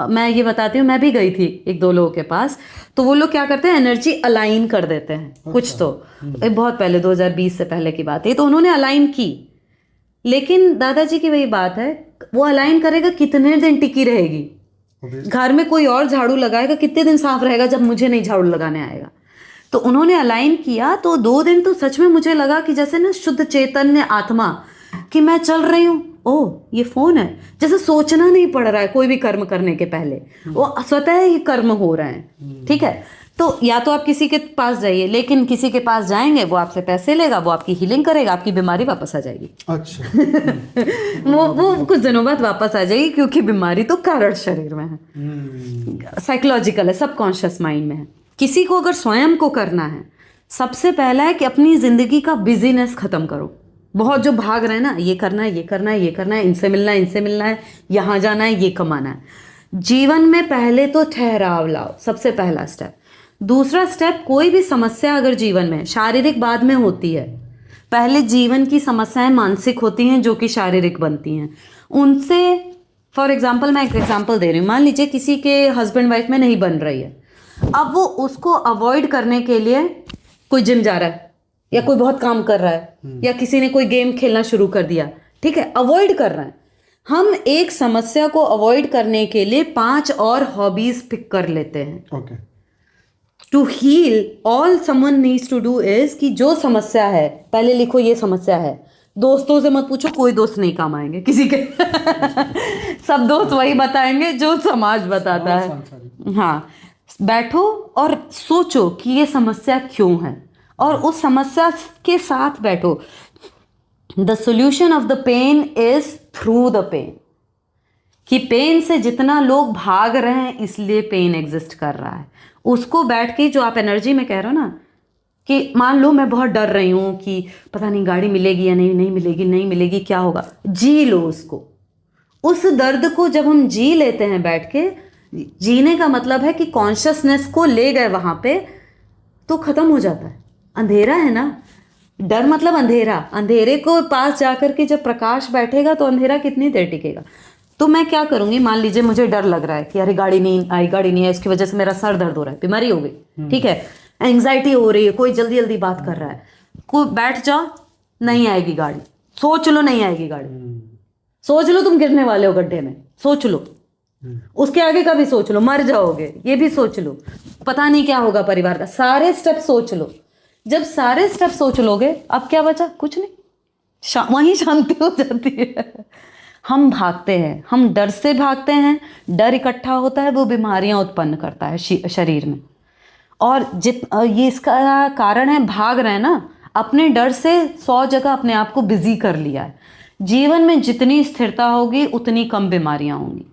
मैं ये बताती हूँ, मैं भी गई थी एक दो लोगों के पास। तो वो लोग क्या करते हैं, एनर्जी अलाइन कर देते हैं। कुछ तो बहुत पहले 2020 से पहले की बात है, तो उन्होंने अलाइन की। लेकिन दादाजी की वही बात है, वो अलाइन करेगा कितने दिन टिकी रहेगी? घर में कोई और झाड़ू लगाएगा, कितने दिन साफ रहेगा जब मुझे नहीं झाड़ू लगाने आएगा? तो उन्होंने अलाइन किया तो 2 दिन तो सच में मुझे लगा कि जैसे ना शुद्ध चैतन्य आत्मा, कि मैं चल रही हूँ, ओह ये फोन है, जैसे सोचना नहीं पड़ रहा है कोई भी कर्म करने के पहले, वो स्वतः ही कर्म हो रहे हैं। ठीक है, तो या तो आप किसी के पास जाइए, लेकिन किसी के पास जाएंगे वो आपसे पैसे लेगा, वो आपकी हीलिंग करेगा, आपकी बीमारी वापस आ जाएगी। अच्छा। वो कुछ दिनों बाद वापस आ जाएगी, क्योंकि बीमारी तो कारण शरीर में है, साइकोलॉजिकल है, सबकॉन्शियस माइंड में है। किसी को अगर स्वयं को करना है, सबसे पहला है कि अपनी जिंदगी का बिजीनेस खत्म करो। बहुत जो भाग रहे हैं ना, ये करना है, ये करना है, ये करना है, इनसे मिलना है, इनसे मिलना है, यहाँ जाना है, ये कमाना है। जीवन में पहले तो ठहराव लाओ, सबसे पहला स्टेप। दूसरा स्टेप, कोई भी समस्या अगर जीवन में, शारीरिक बाद में होती है, पहले जीवन की समस्याएं मानसिक होती हैं जो कि शारीरिक बनती हैं। उनसे फॉर एग्जांपल, मैं एक एग्जांपल दे रही हूँ। मान लीजिए किसी के हस्बैंड वाइफ में नहीं बन रही है, अब वो उसको अवॉइड करने के लिए कोई जिम जा रहा है, या कोई बहुत काम कर रहा है, या किसी ने कोई गेम खेलना शुरू कर दिया, ठीक है, अवॉइड कर रहे हैं। हम एक समस्या को अवॉइड करने के लिए 5 और हॉबीज पिक कर लेते हैं। Okay. To heal, all someone needs to do is कि जो समस्या है, पहले लिखो ये समस्या है। दोस्तों से मत पूछो, कोई दोस्त नहीं काम आएंगे किसी के। सब दोस्त वही बताएंगे जो समाज बताता है। हाँ, बैठो और सोचो कि ये समस्या क्यों है, और उस समस्या के साथ बैठो। The solution of the pain is through the pain, कि पेन से जितना लोग भाग रहे हैं इसलिए पेन एग्जिस्ट कर रहा है। उसको बैठ के, जो आप एनर्जी में कह रहे हो ना, कि मान लो मैं बहुत डर रही हूँ कि पता नहीं गाड़ी मिलेगी या नहीं मिलेगी, नहीं मिलेगी, क्या होगा, जी लो उसको। उस दर्द को जब हम जी लेते हैं बैठ के, जीने का मतलब है कि कॉन्शियसनेस को ले गए वहां पे, तो खत्म हो जाता है। अंधेरा है ना, डर मतलब अंधेरा, अंधेरे को पास जाकर के जब प्रकाश बैठेगा तो अंधेरा कितनी देर टिकेगा। तो मैं क्या करूंगी, मान लीजिए मुझे डर लग रहा है कि अरे गाड़ी नहीं आई, इसकी वजह से मेरा सर दर्द हो रहा है, बीमारी हो गई, ठीक है, एंग्जाइटी हो रही है, कोई जल्दी जल्दी बात कर रहा है, कोई बैठ जाओ, नहीं आएगी गाड़ी, सोच लो नहीं आएगी गाड़ी, सोच लो तुम गिरने वाले हो गड्ढे में, सोच लो, उसके आगे का भी सोच लो, मर जाओगे, ये भी सोच लो, पता नहीं क्या होगा परिवार का, सारे स्टेप सोच लो। जब सारे स्टेप सोच लोगे, अब क्या बचा, कुछ नहीं, वहीं शांति हो जाती है। हम भागते हैं, हम डर से भागते हैं, डर इकट्ठा होता है, वो बीमारियां उत्पन्न करता है शरीर में। और ये इसका कारण है, भाग रहे हैं ना, अपने डर से 100 जगह अपने आप को बिजी कर लिया है। जीवन में जितनी स्थिरता होगी उतनी कम बीमारियां होंगी।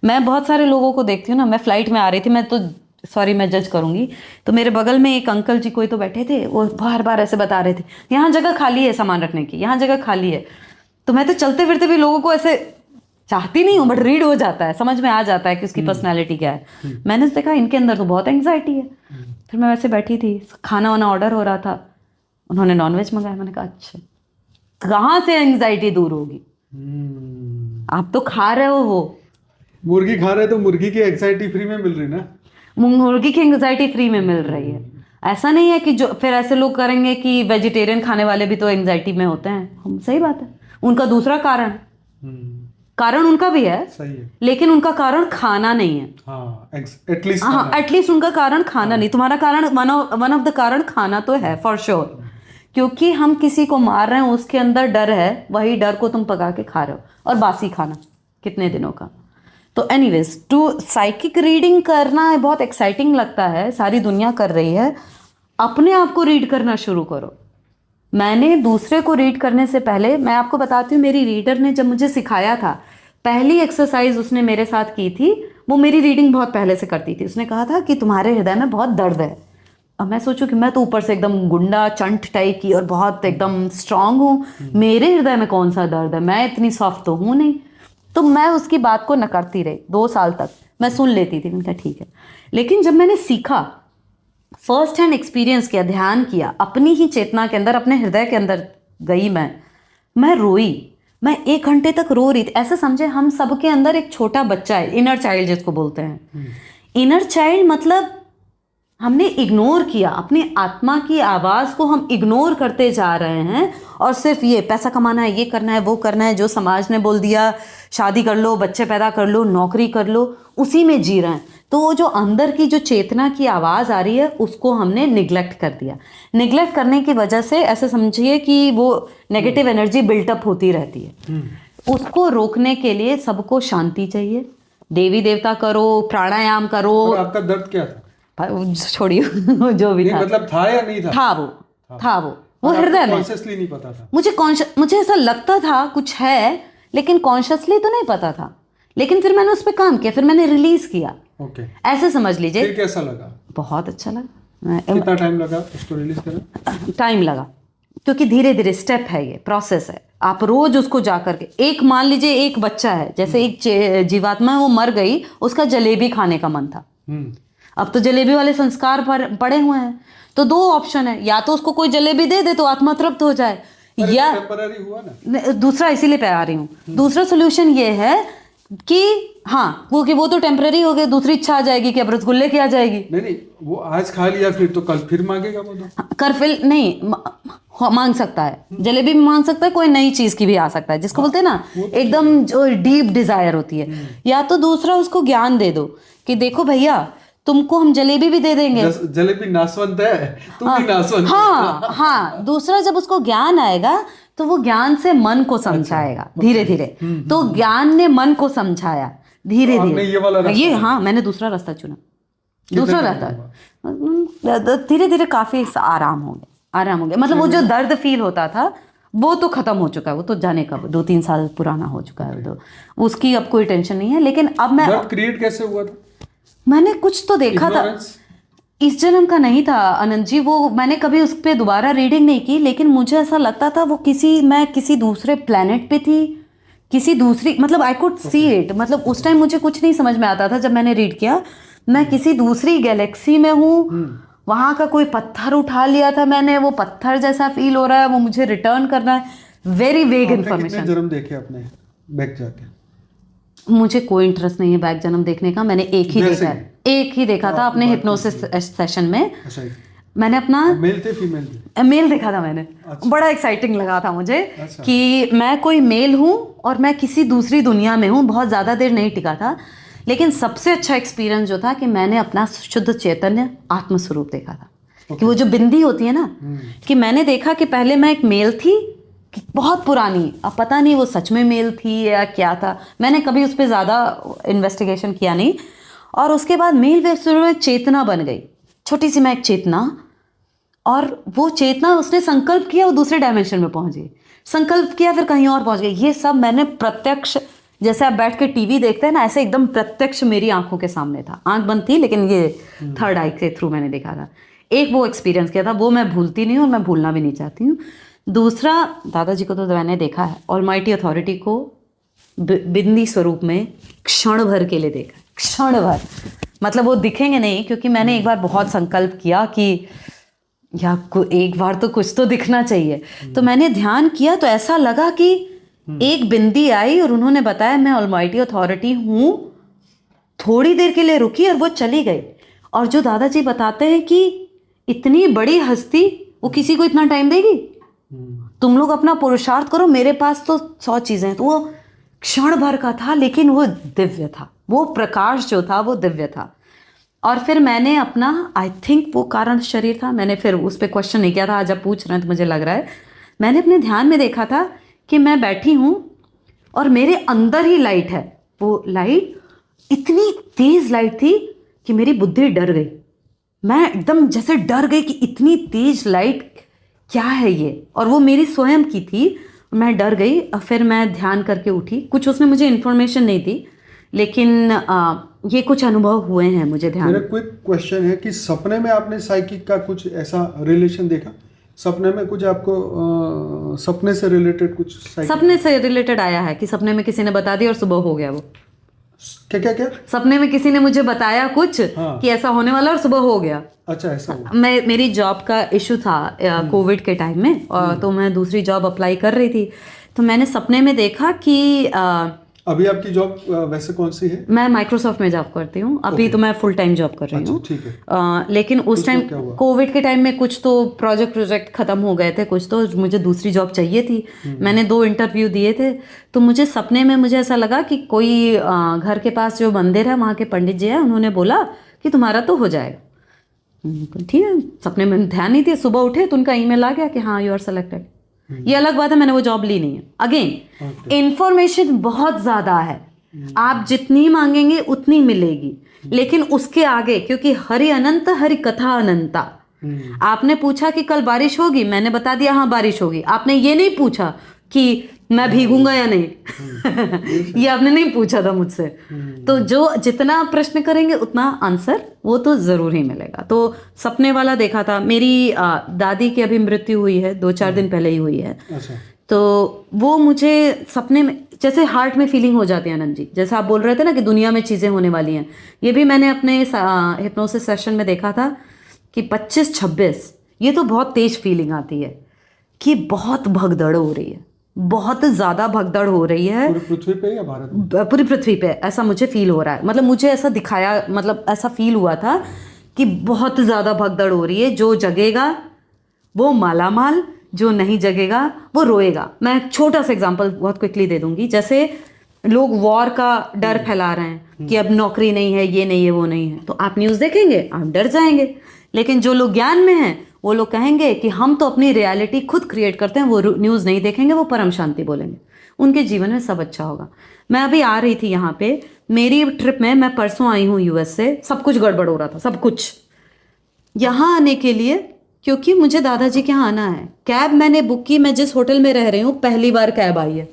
मैं बहुत सारे लोगों को देखती हूँ ना, मैं फ्लाइट में आ रही थी, मैं जज करूंगी, तो मेरे बगल में एक अंकल जी कोई तो बैठे थे, वो बार बार ऐसे बता रहे थे, यहाँ जगह खाली है सामान रखने की, यहाँ जगह खाली है। तो मैं तो चलते फिरते भी लोगों को ऐसे चाहती नहीं हूँ, बट रीड हो जाता है, समझ में आ जाता है कि उसकी पर्सनैलिटी क्या है। मैंने देखा इनके अंदर तो बहुत एंग्जाइटी है। फिर मैं वैसे बैठी थी, खाना वाना ऑर्डर हो रहा था, उन्होंने नॉनवेज मंगाया। मैंने कहा अच्छा, कहाँ से एंग्जाइटी दूर होगी, आप तो खा रहे हो, वो मुर्गी खा रहे तो मुर्गी की एंग्जाइटी फ्री में मिल रही ना। मुर्गी की एंग्जाइटी फ्री में मिल रही है। ऐसा नहीं है कि जो फिर ऐसे लोग करेंगे कि वेजिटेरियन खाने वाले भी तो एंग्जाइटी में होते हैं। हम सही बात है, उनका दूसरा कारण उनका भी है, सही है, लेकिन उनका कारण खाना नहीं है। हाँ, एटलीस्ट उनका कारण खाना नहीं। तुम्हारा कारण वन ऑफ द कारण खाना तो है फॉर श्योर, क्योंकि हम किसी को मार रहे हैं, उसके अंदर डर है, वही डर को तुम पका के खा रहे हो, और बासी खाना कितने दिनों का। तो एनीवेज, टू साइकिक रीडिंग करना बहुत एक्साइटिंग लगता है, सारी दुनिया कर रही है, अपने आप को रीड करना शुरू करो। मैंने दूसरे को रीड करने से पहले, मैं आपको बताती हूँ, मेरी रीडर ने जब मुझे सिखाया था, पहली एक्सरसाइज उसने मेरे साथ की थी, वो मेरी रीडिंग बहुत पहले से करती थी। उसने कहा था कि तुम्हारे हृदय में बहुत दर्द है। अब मैं सोचूं कि मैं तो ऊपर से एकदम गुंडा चंट टाइप की और बहुत एकदम स्ट्रांग हूँ, मेरे हृदय में कौन सा दर्द है, मैं इतनी सॉफ्ट तो हूँ नहीं। तो मैं उसकी बात को नकारती रही 2 साल तक, मैं सुन लेती थी, मैंने कहा ठीक है। लेकिन जब मैंने सीखा, फर्स्ट हैंड एक्सपीरियंस किया, ध्यान किया, अपनी ही चेतना के अंदर, अपने हृदय के अंदर गई, मैं रोई, मैं 1 घंटे तक रो रही थी। ऐसे समझे, हम सबके अंदर एक छोटा बच्चा है, इनर चाइल्ड जिसको बोलते हैं। इनर चाइल्ड मतलब हमने इग्नोर किया, अपनी आत्मा की आवाज़ को हम इग्नोर करते जा रहे हैं, और सिर्फ ये पैसा कमाना है, ये करना है, वो करना है, जो समाज ने बोल दिया, शादी कर लो, बच्चे पैदा कर लो, नौकरी कर लो, उसी में जी रहे हैं। तो वो जो अंदर की जो चेतना की आवाज़ आ रही है, उसको हमने निगलेक्ट कर दिया। निगलेक्ट करने की वजह से ऐसे समझिए कि वो नेगेटिव एनर्जी बिल्टअप होती रहती है। उसको रोकने के लिए सबको शांति चाहिए, देवी देवता करो, प्राणायाम करो। और आपका दर्द क्या था? छोड़िए जो भी था, मतलब था या नहीं था? था वो हृदय में। कॉन्शियसली नहीं पता था? मुझे ऐसा लगता था कुछ है, लेकिन कॉन्शियसली तो नहीं पता था। लेकिन फिर मैंने उस पर काम किया, फिर मैंने रिलीज किया। ओके, ऐसे समझ लीजिए। फिर कैसा लगा? बहुत अच्छा लगा। कितना टाइम लगा उसको रिलीज करने? टाइम लगा, क्योंकि धीरे धीरे स्टेप है, ये प्रोसेस है। आप रोज उसको जा करके, एक मान लीजिए एक बच्चा है, जैसे एक जीवात्मा है, वो मर गई, उसका जलेबी खाने का मन था। अब तो जलेबी वाले संस्कार पड़े हुए हैं, तो 2 ऑप्शन है, या तो उसको कोई जलेबी दे दे तो आत्मा तृप्त हो जाए, या टेम्पररी हुआ ना। दूसरा, इसीलिए पे आ रही हूँ, दूसरा सोल्यूशन ये है कि हाँ, वो तो टेम्पररी हो गया, दूसरी इच्छा आ जाएगी कि अब रसगुल्ले की आ जाएगी। नहीं, वो आज खा लिया, फिर तो कल फिर मांगेगा वो तो। कर फिर नहीं मांग सकता है, जलेबी भी मांग सकता है, कोई नई चीज की भी आ सकता है, जिसको बोलते हैं ना एकदम जो डीप डिजायर होती है। या तो दूसरा, उसको ज्ञान दे दो कि देखो भैया, तुमको हम जलेबी भी दे देंगे, जलेबी नाशवंत है, तुम भी नाशवंत। हाँ। दूसरा, जब उसको ज्ञान आएगा तो वो ज्ञान से मन को समझाएगा धीरे धीरे। तो ज्ञान ने मन को समझाया धीरे धीरे। ये हाँ, मैंने दूसरा रास्ता चुना, दूसरा रास्ता। धीरे धीरे काफी आराम हो गया। मतलब वो जो दर्द फील होता था वो तो खत्म हो चुका है, वो तो जाने का 2-3 साल पुराना हो चुका है, तो उसकी अब कोई टेंशन नहीं है। लेकिन अब मैं, दर्द क्रिएट कैसे हुआ था? मैंने कुछ तो देखा था, इस जन्म का नहीं था आनंद जी, वो मैंने कभी उस पर दोबारा रीडिंग नहीं की, लेकिन मुझे ऐसा लगता था वो मैं किसी दूसरे प्लेनेट पे थी, किसी दूसरी, मतलब आई कुड सी इट। मतलब उस टाइम मुझे कुछ नहीं समझ में आता था जब मैंने रीड किया, मैं किसी दूसरी गैलेक्सी में हूँ, वहाँ का कोई पत्थर उठा लिया था मैंने, वो पत्थर जैसा फील हो रहा है, वो मुझे रिटर्न करना है। Very vague information. कितने जन्म देखे अपने बैक जाके? मुझे कोई इंटरेस्ट नहीं है बैक जन्म देखने का, मैंने एक ही देखा था अपने हिप्नोसिस सेशन में। मैंने अपना मेल थे फीमेल थे? मेल देखा था मैंने। अच्छा। बड़ा एक्साइटिंग लगा था मुझे। अच्छा। कि मैं कोई मेल हूँ और मैं किसी दूसरी दुनिया में हूँ। बहुत ज़्यादा देर नहीं टिका था, लेकिन सबसे अच्छा एक्सपीरियंस जो था कि मैंने अपना शुद्ध चैतन्य आत्मस्वरूप देखा था। कि वो जो बिंदी होती है ना, कि मैंने देखा कि पहले मैं एक मेल थी, कि बहुत पुरानी, अब पता नहीं वो सच में मेल थी या क्या था, मैंने कभी उस पर ज़्यादा इन्वेस्टिगेशन किया नहीं। और उसके बाद मेल में चेतना बन गई, छोटी सी मैं एक चेतना, और वो चेतना उसने संकल्प किया, वो दूसरे डायमेंशन में पहुंच गई, संकल्प किया फिर कहीं और पहुंच गई। ये सब मैंने प्रत्यक्ष, जैसे आप बैठ के टीवी देखते हैं ना, ऐसे एकदम प्रत्यक्ष मेरी आंखों के सामने था। आंख बंद थी, लेकिन ये थर्ड आई के थ्रू मैंने देखा था। एक वो एक्सपीरियंस किया था, वो मैं भूलती नहीं हूँ और मैं भूलना भी नहीं चाहती हूँ। दूसरा, दादाजी को तो मैंने देखा है, ऑलमाइटी अथॉरिटी को बिंदी स्वरूप में क्षण भर के लिए देखा, क्षण भर। मतलब वो दिखेंगे नहीं, क्योंकि मैंने एक बार बहुत संकल्प किया कि या एक बार तो कुछ तो दिखना चाहिए। तो मैंने ध्यान किया तो ऐसा लगा कि एक बिंदी आई और उन्होंने बताया मैं ऑलमाइटी अथॉरिटी हूँ। थोड़ी देर के लिए रुकी और वो चली गई। और जो दादाजी बताते हैं कि इतनी बड़ी हस्ती वो किसी को इतना टाइम देगी, तुम लोग अपना पुरुषार्थ करो, मेरे पास तो 100 चीजें हैं। तो वो क्षण भर का था लेकिन वो दिव्य था, वो प्रकाश जो था वो दिव्य था। और फिर मैंने अपना, आई थिंक वो कारण शरीर था, मैंने फिर उस पर क्वेश्चन नहीं किया था। आज आप पूछ रहे हैं तो मुझे लग रहा है मैंने अपने ध्यान में देखा था कि मैं बैठी हूँ और मेरे अंदर ही लाइट है। वो लाइट इतनी तेज लाइट थी कि मेरी बुद्धि डर गई। मैं एकदम जैसे डर गई कि इतनी तेज लाइट क्या है ये, और वो मेरी स्वयं की थी। मैं डर गई। फिर मैं ध्यान करके उठी। कुछ उसमें मुझे इन्फॉर्मेशन नहीं थी लेकिन ये कुछ अनुभव हुए हैं मुझे ध्यान। मेरा क्विक क्वेश्चन है कि सपने में आपने साइकिक का कुछ ऐसा रिलेशन देखा? सपने में कुछ आपको सपने से रिलेटेड कुछ सपने से रिलेटेड आया है कि सपने में किसी ने बता दिया और सुबह हो गया वो। क्या क्या क्या? सपने में किसी ने मुझे बताया कुछ कि ऐसा होने वाला और सुबह हो गया। अच्छा, ऐसा हुआ? मेरी जॉब का इशू था कोविड के टाइम में, और तो मैं दूसरी जॉब अप्लाई कर रही थी। तो मैंने सपने में देखा कि अभी आपकी जॉब वैसे कौन सी है? मैं माइक्रोसॉफ्ट में जॉब करती हूँ अभी। तो मैं फुल टाइम जॉब कर रही हूँ। ठीक है। लेकिन उस टाइम कोविड के टाइम में कुछ तो प्रोजेक्ट खत्म हो गए थे, कुछ तो मुझे दूसरी जॉब चाहिए थी। मैंने 2 इंटरव्यू दिए थे। तो मुझे सपने में मुझे ऐसा लगा कि कोई घर के पास जो मंदिर है वहाँ के पंडित जी हैं, उन्होंने बोला कि तुम्हारा तो हो जाएगा। ठीक है, सपने में ध्यान नहीं दिया। सुबह उठे तो उनका ईमेल आ गया कि हाँ यू आर सेलेक्टेड। ये अलग बात है, मैंने वो जॉब ली नहीं है। अगेन इंफॉर्मेशन बहुत ज्यादा है, आप जितनी मांगेंगे उतनी मिलेगी, लेकिन उसके आगे, क्योंकि हरि अनंत हरि कथा अनंता। आपने पूछा कि कल बारिश होगी, मैंने बता दिया हाँ बारिश होगी। आपने ये नहीं पूछा कि मैं भीगूंगा या नहीं ये आपने नहीं पूछा था मुझसे। तो जो जितना प्रश्न करेंगे उतना आंसर वो तो जरूर ही मिलेगा। तो सपने वाला देखा था। मेरी दादी की अभी मृत्यु हुई है, 2-4 दिन पहले ही हुई है। तो वो मुझे सपने में जैसे हार्ट में फीलिंग हो जाती है आनंद जी, जैसे आप बोल रहे थे ना कि दुनिया में चीजें होने वाली हैं। ये भी मैंने अपने हिप्नोसिस सेशन में देखा था कि 25-26 ये तो बहुत तेज फीलिंग आती है कि बहुत भगदड़ हो रही है, बहुत ज्यादा भगदड़ हो रही है पूरी पृथ्वी पे या भारत में? पूरी पृथ्वी पे ऐसा मुझे फील हो रहा है। मतलब मुझे ऐसा दिखाया, मतलब ऐसा फील हुआ था कि बहुत ज्यादा भगदड़ हो रही है। जो जगेगा वो मालामाल, जो नहीं जगेगा वो रोएगा। मैं एक छोटा सा एग्जांपल बहुत क्विकली दे दूंगी। जैसे लोग वॉर का डर फैला रहे हैं कि अब नौकरी नहीं है, ये नहीं है, वो नहीं है, तो आप न्यूज़ देखेंगे आप डर जाएंगे। लेकिन जो लोग ज्ञान में हैं वो लोग कहेंगे कि हम तो अपनी रियलिटी खुद क्रिएट करते हैं, वो न्यूज़ नहीं देखेंगे, वो परम शांति बोलेंगे, उनके जीवन में सब अच्छा होगा। मैं अभी आ रही थी यहाँ पे, मेरी ट्रिप में, मैं परसों आई हूँ यूएस से, सब कुछ गड़बड़ हो रहा था, सब कुछ। यहाँ आने के लिए, क्योंकि मुझे दादाजी के यहाँ आना है, कैब मैंने बुक की। मैं जिस होटल में रह रही हूँ पहली बार कैब आई है।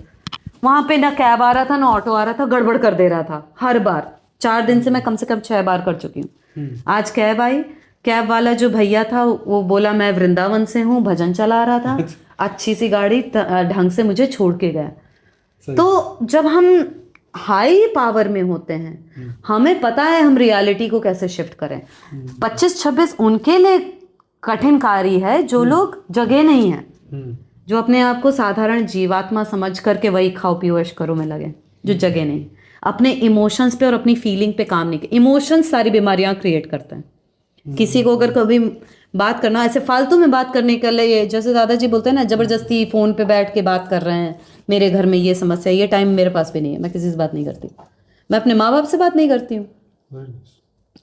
वहाँ पे ना कैब आ रहा था ना ऑटो आ रहा था, गड़बड़ कर दे रहा था हर बार। 4 दिन से मैं कम से कम 6 बार कर चुकी हूँ। आज कैब आई। कैब वाला जो भैया था वो बोला मैं वृंदावन से हूँ, भजन चला रहा था, अच्छी सी गाड़ी, ढंग से मुझे छोड़ के गया। तो जब हम हाई पावर में होते हैं, हमें पता है हम रियलिटी को कैसे शिफ्ट करें। 25-26 उनके लिए कठिन कार्य है जो लोग जगे नहीं हैं, जो अपने आप को साधारण जीवात्मा समझ करके वही खाओ पियो ऐश करो में लगे, जो जगे नहीं, अपने इमोशंस पे और अपनी फीलिंग पे काम नहीं किए। इमोशंस सारी बीमारियां क्रिएट करते हैं। किसी को अगर कभी बात करना, ऐसे फालतू में बात करने के लिए, जैसे दादाजी बोलते हैं ना, जबरदस्ती फोन पे बैठ के बात कर रहे हैं, मेरे घर में ये समस्या, ये टाइम मेरे पास भी नहीं है, मैं किसी से बात नहीं करती। मैं अपने माँ बाप से बात नहीं करती हूँ,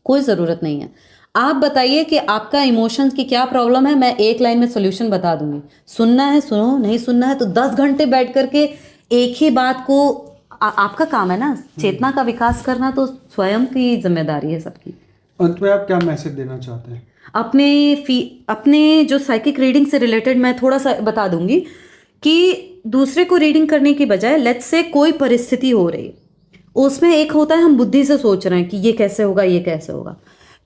कोई ज़रूरत नहीं है। आप बताइए कि आपका इमोशंस की क्या प्रॉब्लम है, मैं 1 लाइन में सोल्यूशन बता दूंगी। सुनना है सुनो, नहीं सुनना है तो 10 घंटे बैठ करके एक ही बात को, आपका काम है ना चेतना का विकास करना, तो स्वयं की जिम्मेदारी है सबकी। अंत में आप क्या मैसेज देना चाहते हैं? अपने जो साइकिक रीडिंग से रिलेटेड मैं थोड़ा सा बता दूंगी कि दूसरे को रीडिंग करने की बजाय, लेट्स से कोई परिस्थिति हो रही है, उसमें एक होता है हम बुद्धि से सोच रहे हैं कि ये कैसे होगा, ये कैसे होगा।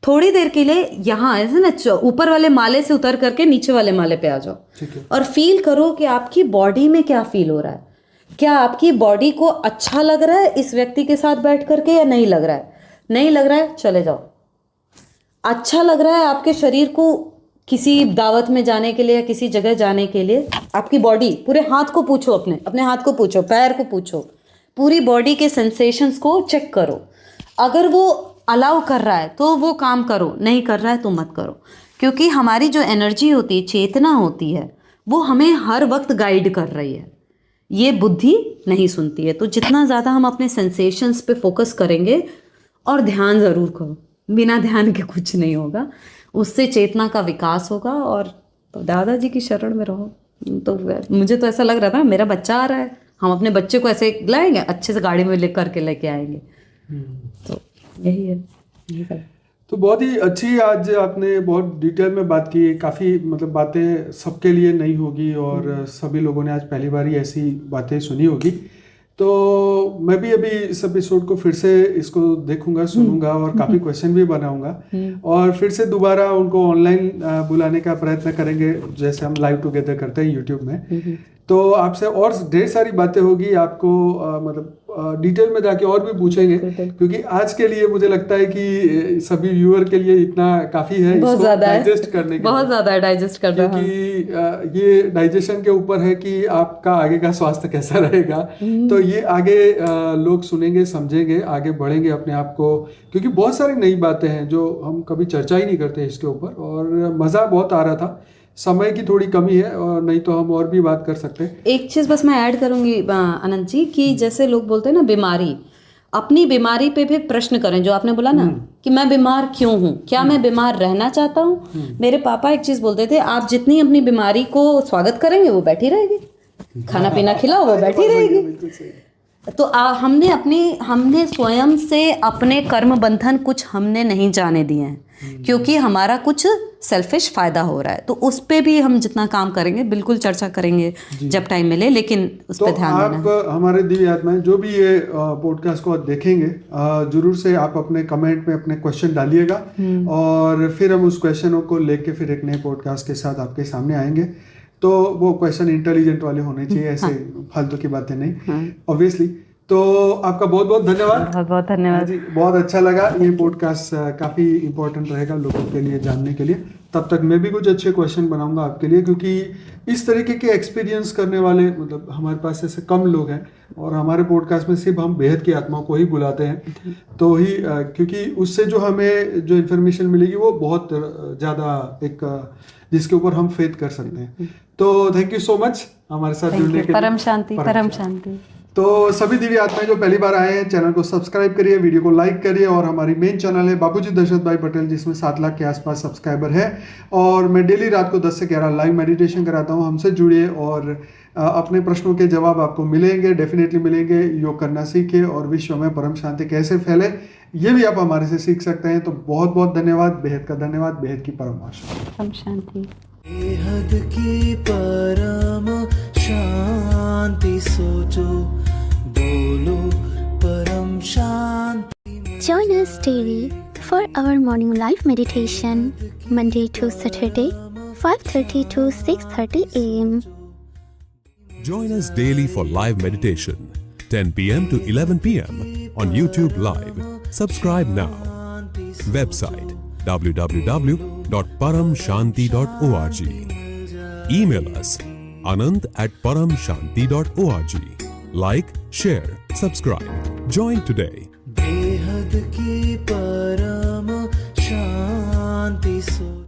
थोड़ी देर के लिए यहाँ ऐसे ना ऊपर वाले माले से उतर करके नीचे वाले माले पे आ जाओ और फील करो कि आपकी बॉडी में क्या फील हो रहा है। क्या आपकी बॉडी को अच्छा लग रहा है इस व्यक्ति के साथ बैठ करके, या नहीं लग रहा है? नहीं लग रहा है, चले जाओ। अच्छा लग रहा है, आपके शरीर को किसी दावत में जाने के लिए या किसी जगह जाने के लिए आपकी बॉडी, पूरे हाथ को पूछो, अपने हाथ को पूछो, पैर को पूछो, पूरी बॉडी के सेंसेशंस को चेक करो। अगर वो अलाउ कर रहा है तो वो काम करो, नहीं कर रहा है तो मत करो। क्योंकि हमारी जो एनर्जी होती है, चेतना होती है, वो हमें हर वक्त गाइड कर रही है, ये बुद्धि नहीं सुनती है। तो जितना ज़्यादा हम अपने सेंसेशंस पे फोकस करेंगे, और ध्यान ज़रूर करो, बिना ध्यान के कुछ नहीं होगा, उससे चेतना का विकास होगा। और तो दादाजी की शरण में रहो। तो मुझे तो ऐसा लग रहा था मेरा बच्चा आ रहा है, हम अपने बच्चे को ऐसे लाएंगे, अच्छे से गाड़ी में लेके आएंगे। तो यही है। तो बहुत ही अच्छी आज आपने बहुत डिटेल में बात की। काफ़ी मतलब बातें सबके लिए नहीं होगी और सभी लोगों ने आज पहली बार ही ऐसी बातें सुनी होगी। तो मैं भी अभी इस एपिसोड को फिर से इसको देखूंगा, सुनूंगा और काफ़ी क्वेश्चन भी बनाऊंगा और फिर से दोबारा उनको ऑनलाइन बुलाने का प्रयत्न करेंगे, जैसे हम लाइव टुगेदर करते हैं यूट्यूब में। तो आपसे और ढेर सारी बातें होगी, आपको मतलब डिटेल में जाके और भी पूछेंगे, क्योंकि आज के लिए मुझे लगता है कि सभी व्यूअर के लिए इतना काफ़ी है, बहुत इसको डाइजेस्ट करने के बहुत ज़्यादा डाइजेस्ट कर रहा है। क्योंकि ये डाइजेशन के ऊपर है कि आपका आगे का स्वास्थ्य कैसा रहेगा। तो ये आगे लोग सुनेंगे, समझेंगे, आगे बढ़ेंगे अपने आप को, क्योंकि बहुत सारी नई बातें हैं जो हम कभी चर्चा ही नहीं करते इसके ऊपर, और मज़ा बहुत आ रहा था। समय की थोड़ी कमी है, और नहीं तो हम और भी बात कर सकते हैं। एक चीज़ बस मैं ऐड करूंगी अनंत जी, कि जैसे लोग बोलते हैं ना बीमारी, अपनी बीमारी पे भी प्रश्न करें। जो आपने बोला ना कि मैं बीमार क्यों हूँ, क्या मैं बीमार रहना चाहता हूँ। मेरे पापा एक चीज़ बोलते थे, आप जितनी अपनी बीमारी को स्वागत करेंगे वो बैठी रहेगी, खाना पीना खिलाओ वो बैठी रहेगी। तो हमने स्वयं से अपने कर्म बंधन कुछ हमने नहीं जाने दिए हैं, क्योंकि हमारा कुछ सेल्फिश फायदा हो रहा है। तो उस पे भी हम जितना काम करेंगे, बिल्कुल चर्चा करेंगे जब टाइम मिले, लेकिन उस पे ध्यान देना। तो आप हमारे दिव्य आत्माएं जो भी ये पॉडकास्ट को देखेंगे, जरूर से आप अपने कमेंट में अपने क्वेश्चन डालिएगा, और फिर हम उस क्वेश्चनों को लेके फिर एक नए पॉडकास्ट के साथ आपके सामने आएंगे। तो वो क्वेश्चन इंटेलिजेंट वाले होने चाहिए, ऐसे फालतू की बातें नहीं, ऑब्वियसली। तो आपका बहुत बहुत धन्यवाद। बहुत बहुत धन्यवाद जी, बहुत अच्छा लगा। ये पॉडकास्ट काफ़ी इंपॉर्टेंट रहेगा लोगों के लिए जानने के लिए। तब तक मैं भी कुछ अच्छे क्वेश्चन बनाऊंगा आपके लिए, क्योंकि इस तरीके के एक्सपीरियंस करने वाले मतलब हमारे पास ऐसे कम लोग हैं, और हमारे पॉडकास्ट में सिर्फ हम बेहद की आत्माओं को ही बुलाते हैं। तो ही क्योंकि उससे जो हमें जो इन्फॉर्मेशन मिलेगी वो बहुत ज़्यादा एक जिसके ऊपर हम फेथ कर सकते हैं। तो थैंक यू सो मच हमारे साथ जुड़ने के लिए। परम शांति, परम शांति। तो सभी दिव्य आत्माएं जो पहली बार आए हैं, चैनल को सब्सक्राइब करिए, वीडियो को लाइक करिए, और हमारी मेन चैनल है बाबूजी दशरथ भाई पटेल, जिसमें 7 लाख के आसपास सब्सक्राइबर है। और मैं डेली रात को 10 से 11 लाइव मेडिटेशन कराता हूं। हमसे जुड़िए और अपने प्रश्नों के जवाब आपको मिलेंगे, डेफिनेटली मिलेंगे। योग करना सीखिए, और विश्व में परम शांति कैसे फैले ये भी आप हमारे से सीख सकते हैं। तो बहुत बहुत धन्यवाद, बेहद का धन्यवाद, बेहद की परम आशा, परम शांति। बेहद की परम शांति सोचो, बोलो परम शांति। Join us daily for our morning live meditation, Monday to Saturday, 5:30 to 6:30 a.m. Join us daily for live meditation, 10 p.m. to 11 p.m. on YouTube Live. Subscribe now. Website www.paramshanti.org. Email us anand@paramshanti.org. Like, share, subscribe. Join today. बेहद की परम शांति सोचो।